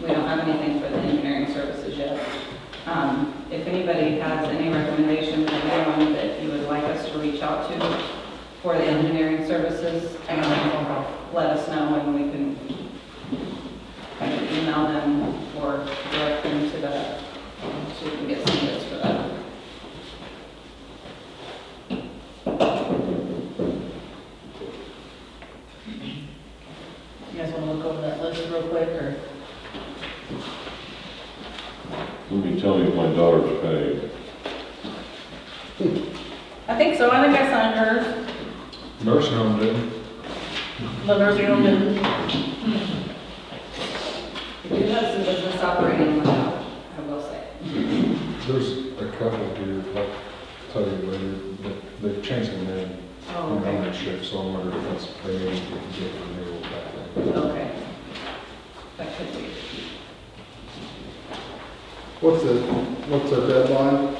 We don't have anything for the engineering services yet. If anybody has any recommendations of anyone that you would like us to reach out to for the engineering services, Hang on, phone call. let us know and we can either email them or direct them to that, so we can get some bids for that. You guys want to look over that list real quick, or? Let me tell you if my daughter's paid. I think so. I think I signed hers. Nursing home didn't. The nursing home didn't. We do have some business operating without, I will say. There's a couple here, I'll tell you later, but they've changed the name Oh, and okay. ownership, so I'm wondering if that's maybe we can get renewal back then. Okay. That could be. What's the deadline?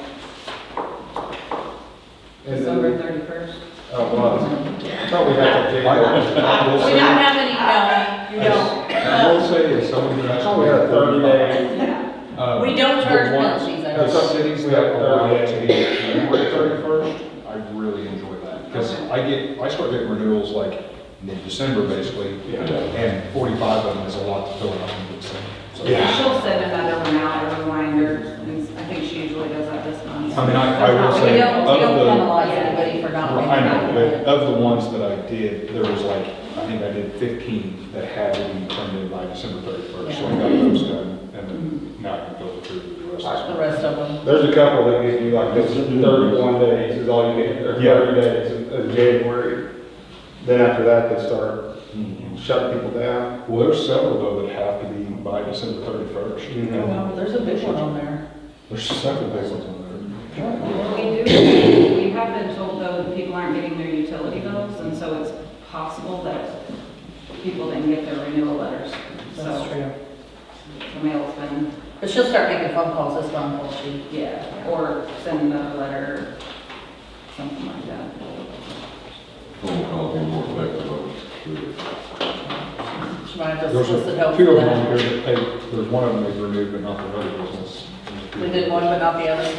Is it- December 31st. Oh, well, I thought we had to I January. will We say- don't have any, no, you don't. I will say, as someone who I has. thought we had 30 days. Yeah. We don't charge the ones- penalties, I The guess. cities that allow it to be January 31st, I really enjoy that. Because I start getting renewals like mid-December basically, Yeah. and 45 of them is a lot to fill out in December. So- She'll send another one out, a reminder, and I think she usually does that this month. I mean, I will We say, don't of the, penalize anybody for not paying. I know, but of the ones that I did, there was like, I think I did 15 that had to be turned in by December 31st. So I got those done, and then now I can go through the rest of The rest of them. There's a couple that give you like this 31 days is all you need, or Yeah. 30 days in January. Then after that, they start shutting people down. Well, there's several though that have to be by December 31st. Oh, wow, there's a big one on there. There's several big ones on We have been told though that people aren't getting their utility bills, and so it's possible that people didn't get their renewal letters. That's So true. the mail's been, But she'll start making phone calls this month, won't she? yeah, or send another letter, something like that. phone call be more effective, I'm sure. She might have to There's solicit help two for of them on that. here that paid, there's one of them they renewed, but not the other business. We did one, but not the other.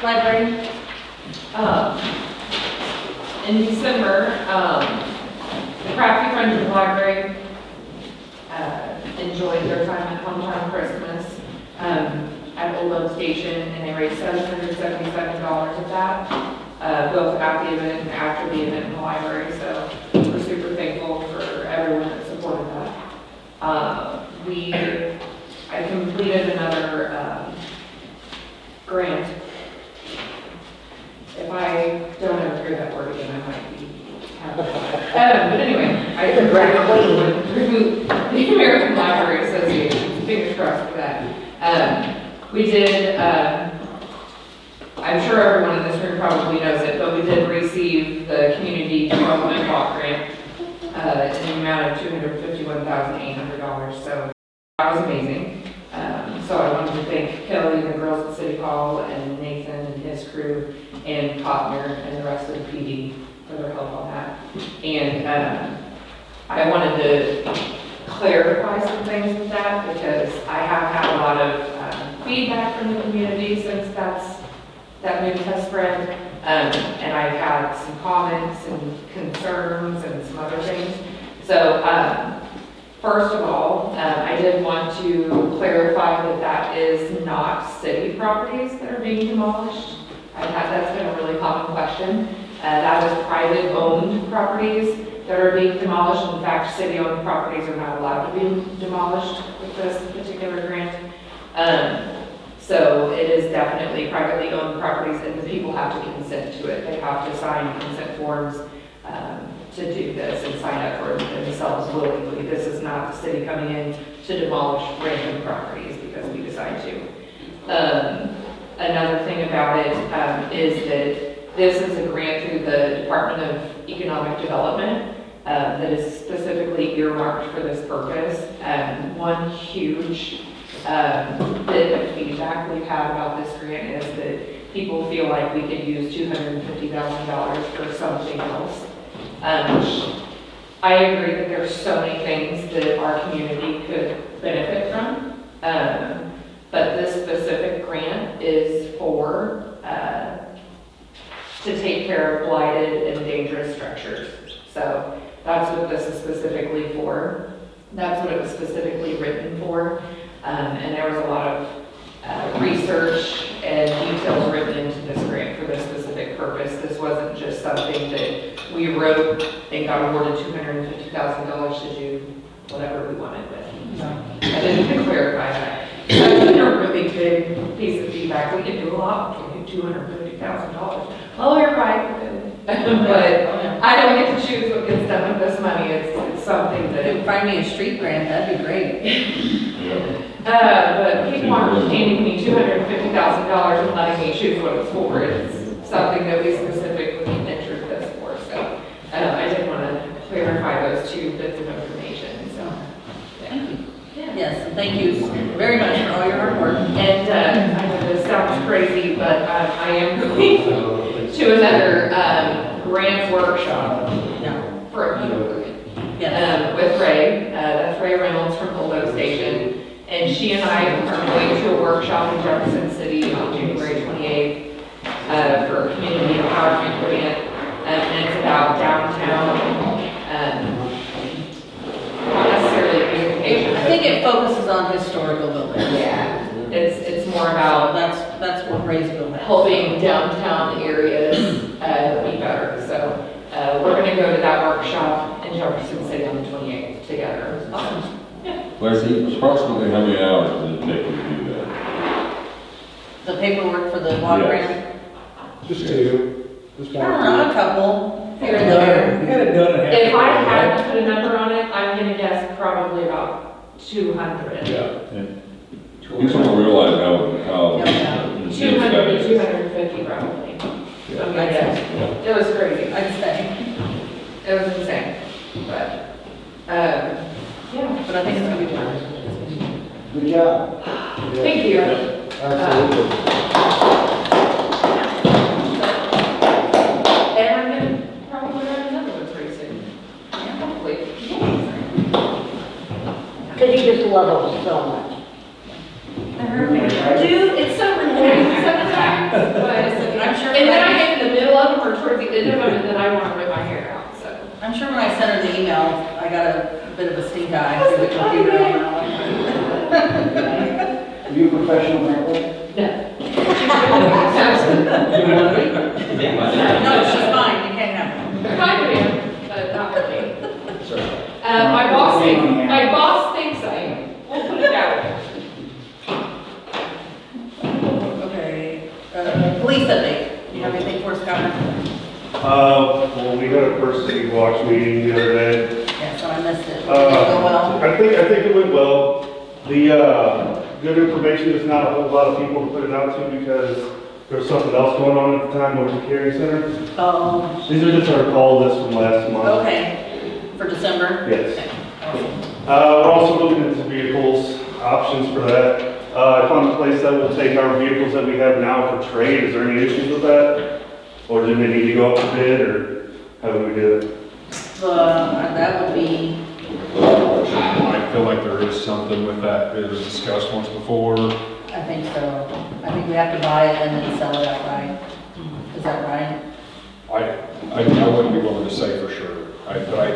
Library? In December, the Crafty Friends of the Library enjoyed their time at Hometown Christmas at Old Oak Station, and they raised $777 of that, both at the event and after the event in the library. So we're super thankful for everyone that supported that. I completed another grant. If I don't ever hear that word again, I might be happy. But anyway, I completed through the American Library Association. Fingers crossed for that. We did, I'm sure everyone in this room probably knows it, but we did receive the Community Development Block Grant in the amount of $251,800. So that was amazing. So I wanted to thank Kelly and the girls at City Hall and Nathan and his crew and Cotner and the rest of the PD for their help on that. And I wanted to clarify some things with that because I have had a lot of feedback from the community since that news has spread. And I've had some comments and concerns and some other things. So first of all, I did want to clarify that that is not city properties that are being demolished. That's been a really common question. That is private owned properties that are being demolished. In fact, city owned properties are not allowed to be demolished with this particular grant. So it is definitely privately owned properties and the people have to consent to it. They have to sign consent forms to do this and sign up for it themselves willingly. This is not the city coming in to demolish random properties because we decide to. Another thing about it is that this is a grant through the Department of Economic Development that is specifically earmarked for this purpose. One huge bit of feedback we've had about this grant is that people feel like we could use $250,000 for something else. I agree that there's so many things that our community could benefit from, but this specific grant is for to take care of blighted and dangerous structures. So that's what this is specifically for. That's what it was specifically written for, and there was a lot of research and details written into this grant for this specific purpose. This wasn't just something that we wrote and got awarded $250,000 to do whatever we wanted with. So I didn't clarify that. That's been a really big piece of feedback. We can do a lot with $250,000. Oh, you're right. But I don't get to choose what gets done with this money. It's something that... If you find me a street grant, that'd be great. But people aren't handing me $250,000 and letting me choose what it's for. It's something that we specifically entered this for. So I did want to clarify those two bits of information. So Thank you. Yes, and thank you very much for all your hard work. And I know this sounds crazy, but I am going to another grant workshop for with Ray. That's Ray Reynolds from Old Oak Station. And she and I are going to a workshop in Jefferson City on January 28th for a community empowerment grant. And it's about downtown, not necessarily beautification. I think it focuses on historical buildings. Yeah, it's more about that's what Ray's building. helping downtown areas be better. So we're going to go to that workshop in Jefferson City on the 28th together. Awesome. Larry, approximately how many hours does it take you to do that? The paperwork for the block Yes. grant? Just two. Just I don't know, a couple. Here and You there. got it done in half. If I had to put a number on it, I'm going to guess probably about 200. Yeah. You don't realize how Yeah. intense 200 that to is. 250 probably. I mean, yeah, it was crazy. I'd say, It was insane, but, yeah. but I think it's gonna be fun. Good job. Thank you. Absolutely. And I'm gonna probably run another one pretty soon. Yeah, hopefully. Because you just love them so much. Dude, it's so ridiculous sometimes, but I'm sure. and then I get in the middle of them or towards the end of them, and then I want to rip my hair out, so. I'm sure when I sent her the email, I got a bit of a stink eye through the computer on that Are you a professional gambler? one. No, she's fine, you can't have her. Kind of am, but not really. My boss thinks I am. We'll put it that way. Okay, police update. You have anything for us, Scott? Well, we had a first city watch meeting the other day. Yeah, so I missed it. Did it go well? I think it went well. The, good information is not a whole lot of people to put it out to because there's something else going on at the time over the Carey Center. Oh, These are just our call lists from last month. okay, for December? Yes. Okay, awesome. We're also looking into vehicles, options for that. I found a place that will take our vehicles that we have now for trade. Is there any issues with that? Or do they need to go up for bid, or how do we do it? That would be, I feel like there is something with that. It was discussed once before. I think so. I think we have to buy it and then sell it outright. Is that right? I wouldn't be willing to say for sure. But I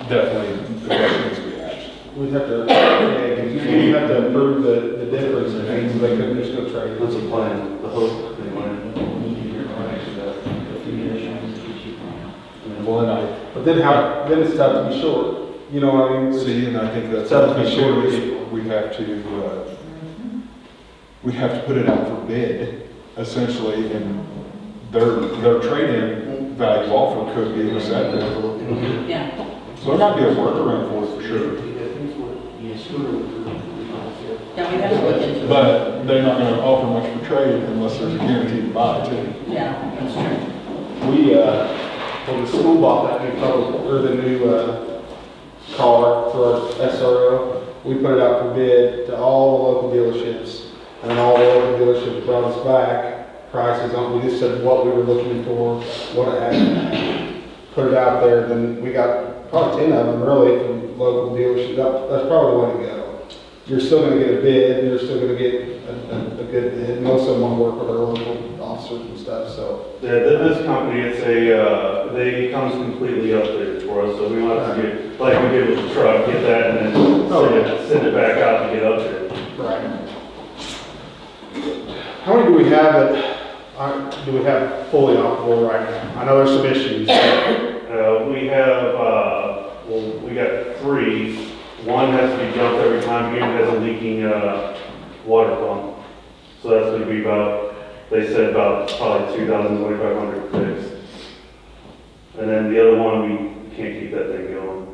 definitely, the question needs to be asked. We'd have to, yeah, you have to approve the difference in things, so they couldn't just go trade. That's a plan, the hope, anyway. Well, and But then then it's tough to be short, you know what I mean? see, and I think that's Tough to be something short. we have to put it out for bid, essentially, and their trade-in value offer could be accepted. Yeah. So there might be a workaround for it for sure. Yeah, we have to look into it. But they're not gonna offer much for trade unless there's a guaranteed buy too. Yeah, that's true. When the school bought that the new car for our SRO, we put it out for bid to all the local dealerships. And then all the local dealerships brought us back prices on, we just said what we were looking for, what it had. Put it out there, then we got probably 10 of them really from local dealerships. That's probably the way to go. You're still gonna get a bid, and you're still gonna get a good bid. Most of them wanna work with our local officers and stuff, so. Yeah, this company, they comes completely updated for us, so we want to get, like we did with the truck, get that and then send it back out to get updated. Right. How many do we have fully operable right now? I know there's some issues. We got 3. One has to be jumped every time, and has a leaking water pump. So that's going to be they said about probably 2,000, 2,500 fixed. And then the other one, we can't keep that thing going,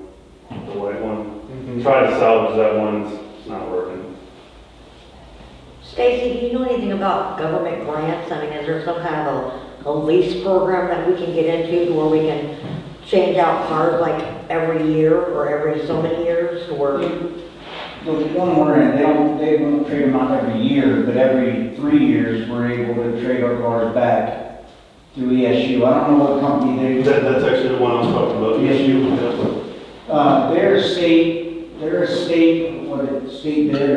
the white one. Tried to salvage that one, it's not working. Stacy, do you know anything about government grants? I mean, is there some kind of a lease program that we can get into where we can change out cars like every year or every so many years, or? The one we're in, they won't trade them out every year, but every 3 years, we're able to trade our cars back through ESU. I don't know what company they. That's actually the one I was talking about. ESU. They're a state bid or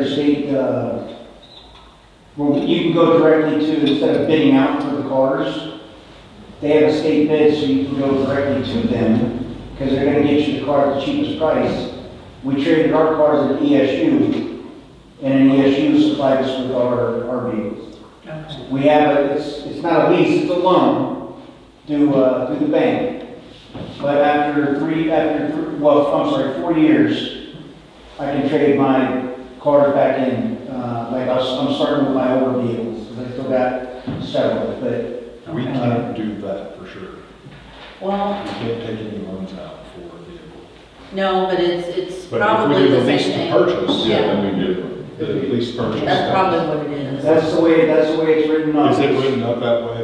state, well, you can go directly to, instead of bidding out for the cars, they have a state bid, so you can go directly to them, because they're gonna get you the car at the cheapest price. We traded our cars at ESU, and then ESU supplied us with our vehicles. Okay. We have it's not a lease, it's a loan through the bank. But after 4 years, I can trade my cars back in. I'm starting with my older vehicles, because I still got several, but. We can't do that for sure. Well, We can't take any loans out for a vehicle. no, but it's But if we probably do the the lease same to thing. purchase, Yeah. Then we do. The lease purchase. That's probably what it is. That's the way it's written up. Is it written up that way?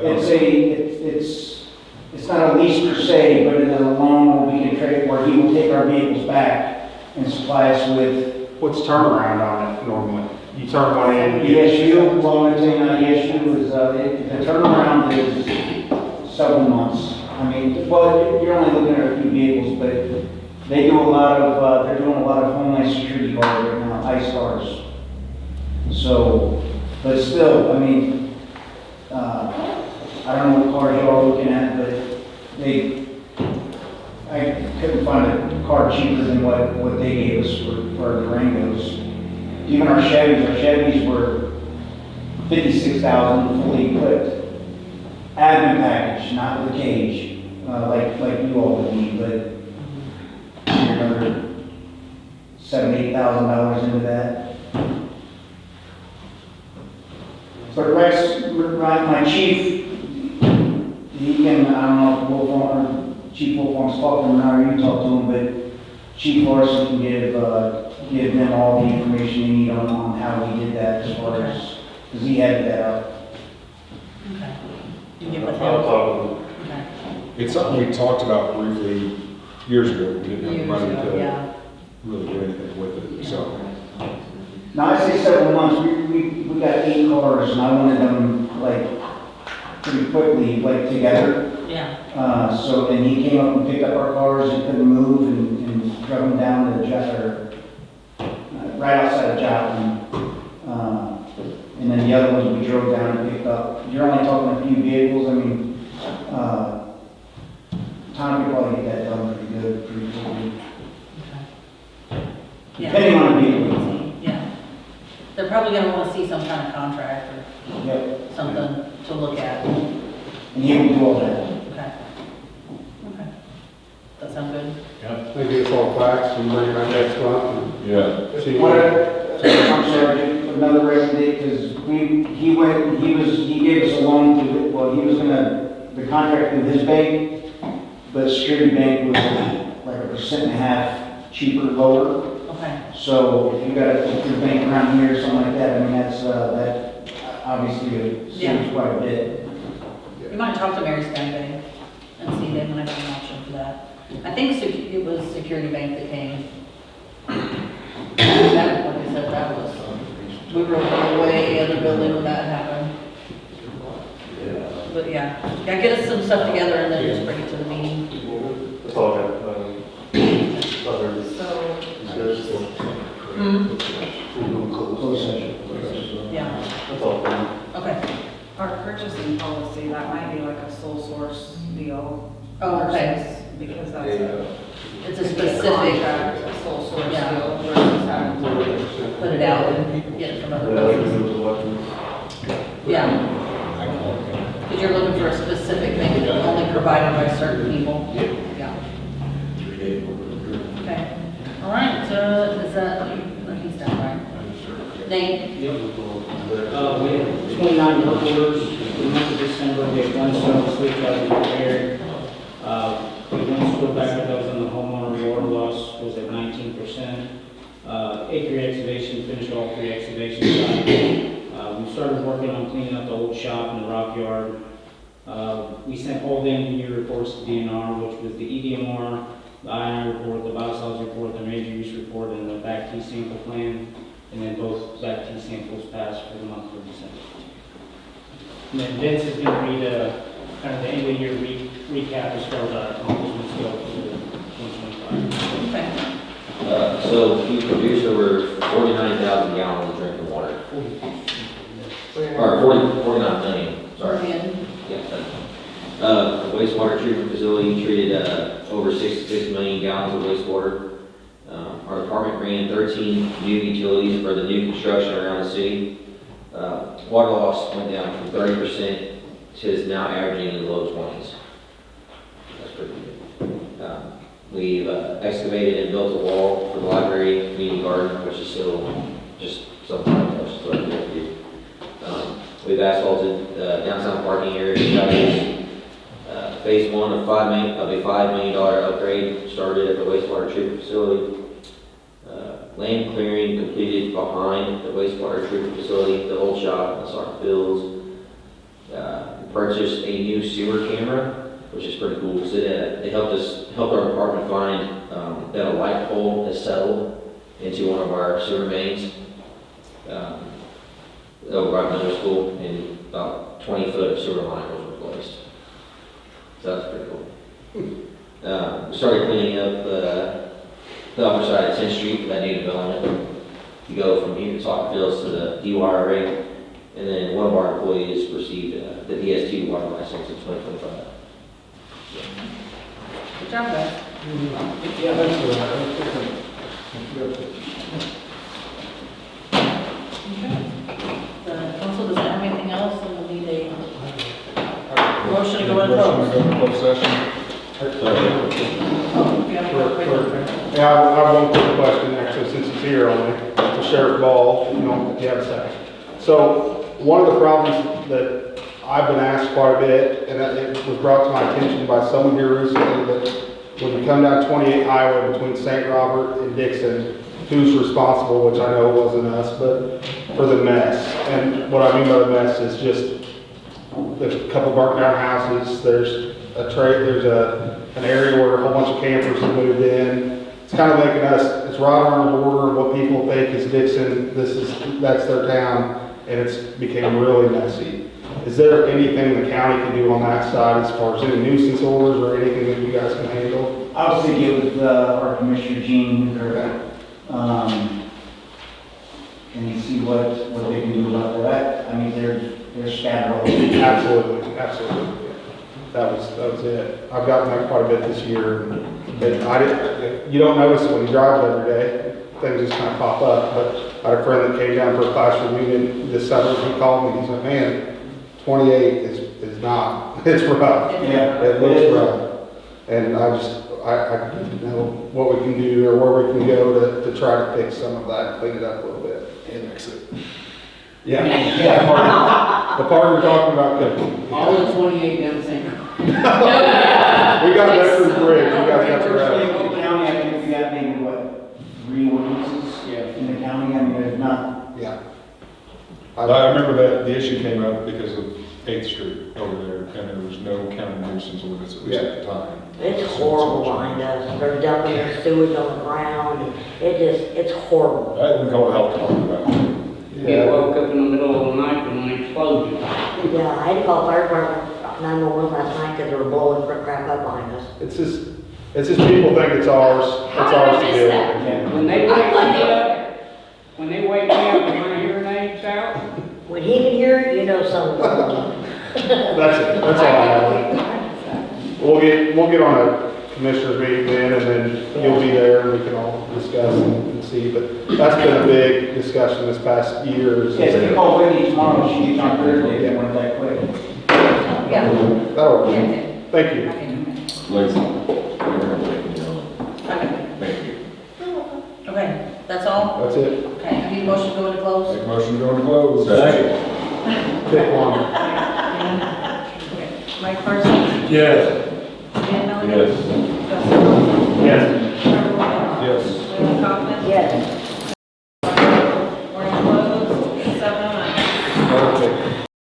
It's not a lease per se, but it's a loan where we can trade, where he will take our vehicles back and supply us with. What's turnaround on it normally? You turn one in. The issue, well, I'm saying the issue is, the turnaround is several months. I mean, well, you're only looking at a few vehicles, but they do a lot of, they're doing a lot of Homeland Security cars right now, ICE cars. So, but still, I mean, I don't know what cars y'all are looking at, but I couldn't find a car cheaper than what they gave us for our Durangos. Even our Chevys were $56,000 fully equipped. Admin package, not the cage, like you all would need, but another $7,000-8,000 into that. But Rex, my chief, he can, I don't know if Chief Wolf wants to talk to him now, or you talk to him, but Chief Larson can give them all the information they need on how we did that as far as, because he had that up. Okay. You get with him? Okay. It's something we talked about briefly years ago. We didn't have the money Years ago, to yeah. really do anything with it, so. Now, I say several months, we got 8 cars, and I wanted them, like, pretty quickly, like, together. Yeah. So then he came up and picked up our cars and couldn't move and drove them down to the right outside of Joplin. And then the other ones we drove down and picked up. You're only talking a few vehicles, I mean, Tom could probably get that done pretty good, pretty quickly. Yeah. Depending on the vehicle. Yeah. They're probably gonna wanna see some kind of contract or Yep. something to look at. And he will do all that. Okay. Okay. That sound good? They give us all facts and bring it back next month. Yeah. See I'm sorry, another recommendation, because he gave us a loan to, well, he was gonna, the contract with his bank, but Security Bank was like 1.5% cheaper, lower. Okay. So if you got a bank around here or something like that, I mean, that's, that obviously saves quite a bit. You might talk to Mary's County Bank and see they might have an option for that. I think it was Security Bank that came. That, like I said, that was, we were way in the building when that happened. But yeah, get us some stuff together and then just bring it to the meeting. That's all I got. So, Closed session. Yeah, That's all. Okay. Our purchasing policy, that might be like a sole source deal. Oh, okay. versus- Because that's a. it's a specific, Contract, a sole source Yeah. deal versus having to. put it out and get it from other places. Yeah. Because you're looking for a specific thing that's only provided by certain people. Yeah. Okay. All right, is that, he's done, right? Nate? We have 29 work orders. In the month of December, we had 1 stone switch that was repaired. The 1 school backer that was in the homeowner water loss was at 19%. Acre excavation, finished all 3 excavation sites. We started working on cleaning up the old shop and the rock yard. We sent all the engineer reports to DNR, which was the EDMR, the INR report, the biosolids report, the major use report, and the back T sample plan. And then both back T samples passed for the month of December. And then Vince is going to read kind of the end of the year recap as far as our accomplishments go for 2025. Okay. So we produced over 49,000 gallons of drinking water. Or 49 million, sorry. Again. Yeah. The wastewater treatment facility treated over 66 million gallons of wastewater. Our department ran 13 new utilities for the new construction around the city. Water loss went down from 30% to is now averaging in the low 20s. That's pretty good. We've excavated and built a wall for the library community garden, which is still just something like that. So we've asphalted downtown parking area. Phase 1 of a $5 million upgrade started at the wastewater treatment facility. land clearing completed behind the wastewater treatment facility, the old shop, and the soccer fields. Purchased a new sewer camera, which is pretty cool, because it helped our department find that a light pole has settled into one of our sewer mains over by middle school, and about 20 foot of sewer line was replaced. So that's pretty cool. We started cleaning up the upper side of 10th Street for that new development. You go from here to soccer fields to the DYRA, and then one of our employees received the DS2 water license in 2025. Good job, guys. Yeah, that's The council doesn't have anything else, and we'll need a motion to go into Motion to close. go into closed session. Oh, you have to wait for Yeah, I have one quick question, actually, since he's here only, to Sheriff Ball, if you have a second. So, one of the problems that I've been asked quite a bit, and it was brought to my attention by someone here recently, that when you come down 28 Highway between St. Robert and Dixon, who's responsible, which I know wasn't us, but for the mess. And what I mean by the mess is just, there's a couple burnt down houses, there's an area where a whole bunch of campers have moved in. It's kind of making us, it's right on the border of what people think is Dixon, that's their town, and it's became really messy. Is there anything the county can do on that side as far as any nuisance orders or anything that you guys can handle? I was thinking with our Commissioner Jean, and you see what they can do about that. I mean, they're scattered all over. Absolutely, absolutely. That was it. I've gotten that quite a bit this year. You don't notice it when you drive it every day. Things just kind of pop up. But I had a friend that came down for a class reunion this summer. He called me. He's like, man, 28 is not. It's rough. Yeah. It looks rough. And I need to know what we can do or where we can go to try to fix some of that, clean it up a little bit. And fix it. Yeah. The part you're talking about, All the 28 down the same. we got Veterans Bridge. You guys got the rest. In the county, I think we got maybe, what, 3 ordinances? Yeah. In the county, I mean, there's not. Yeah. I remember that the issue came up because of 8th Street over there, and there was no county nuisance ordinance, at least at the time. It's horrible behind us. They're dumping their sewage on the ground. It's horrible. I didn't call the health department about it. Get woke up in the middle of the night with an explosion. Yeah, I had to call fire department 911 last night because they were blowing crap up behind us. It's just people think it's ours. It's ours to deal with. When they wake me up, with my hearing aids out, When he can hear it, you know something's going on. That's it. That's all I have. We'll get on a commissioner's meeting then, and then you'll be there, and we can all discuss and see. But that's been a big discussion this past year. Yes, we call Wendy tomorrow, she gets on Thursday, if you want that quick. Yeah. That'll work. Thank you. Lacey. Thank you. Okay, that's all? That's it. Okay, I need a motion to go into close. Make a motion to go into closed. Pick one. Okay. Mike Parsons? Yes. Dan Miller? Yes. Justin Johnson? Yes. Trevor Williams? Yes. Lynn Coffman? Yes.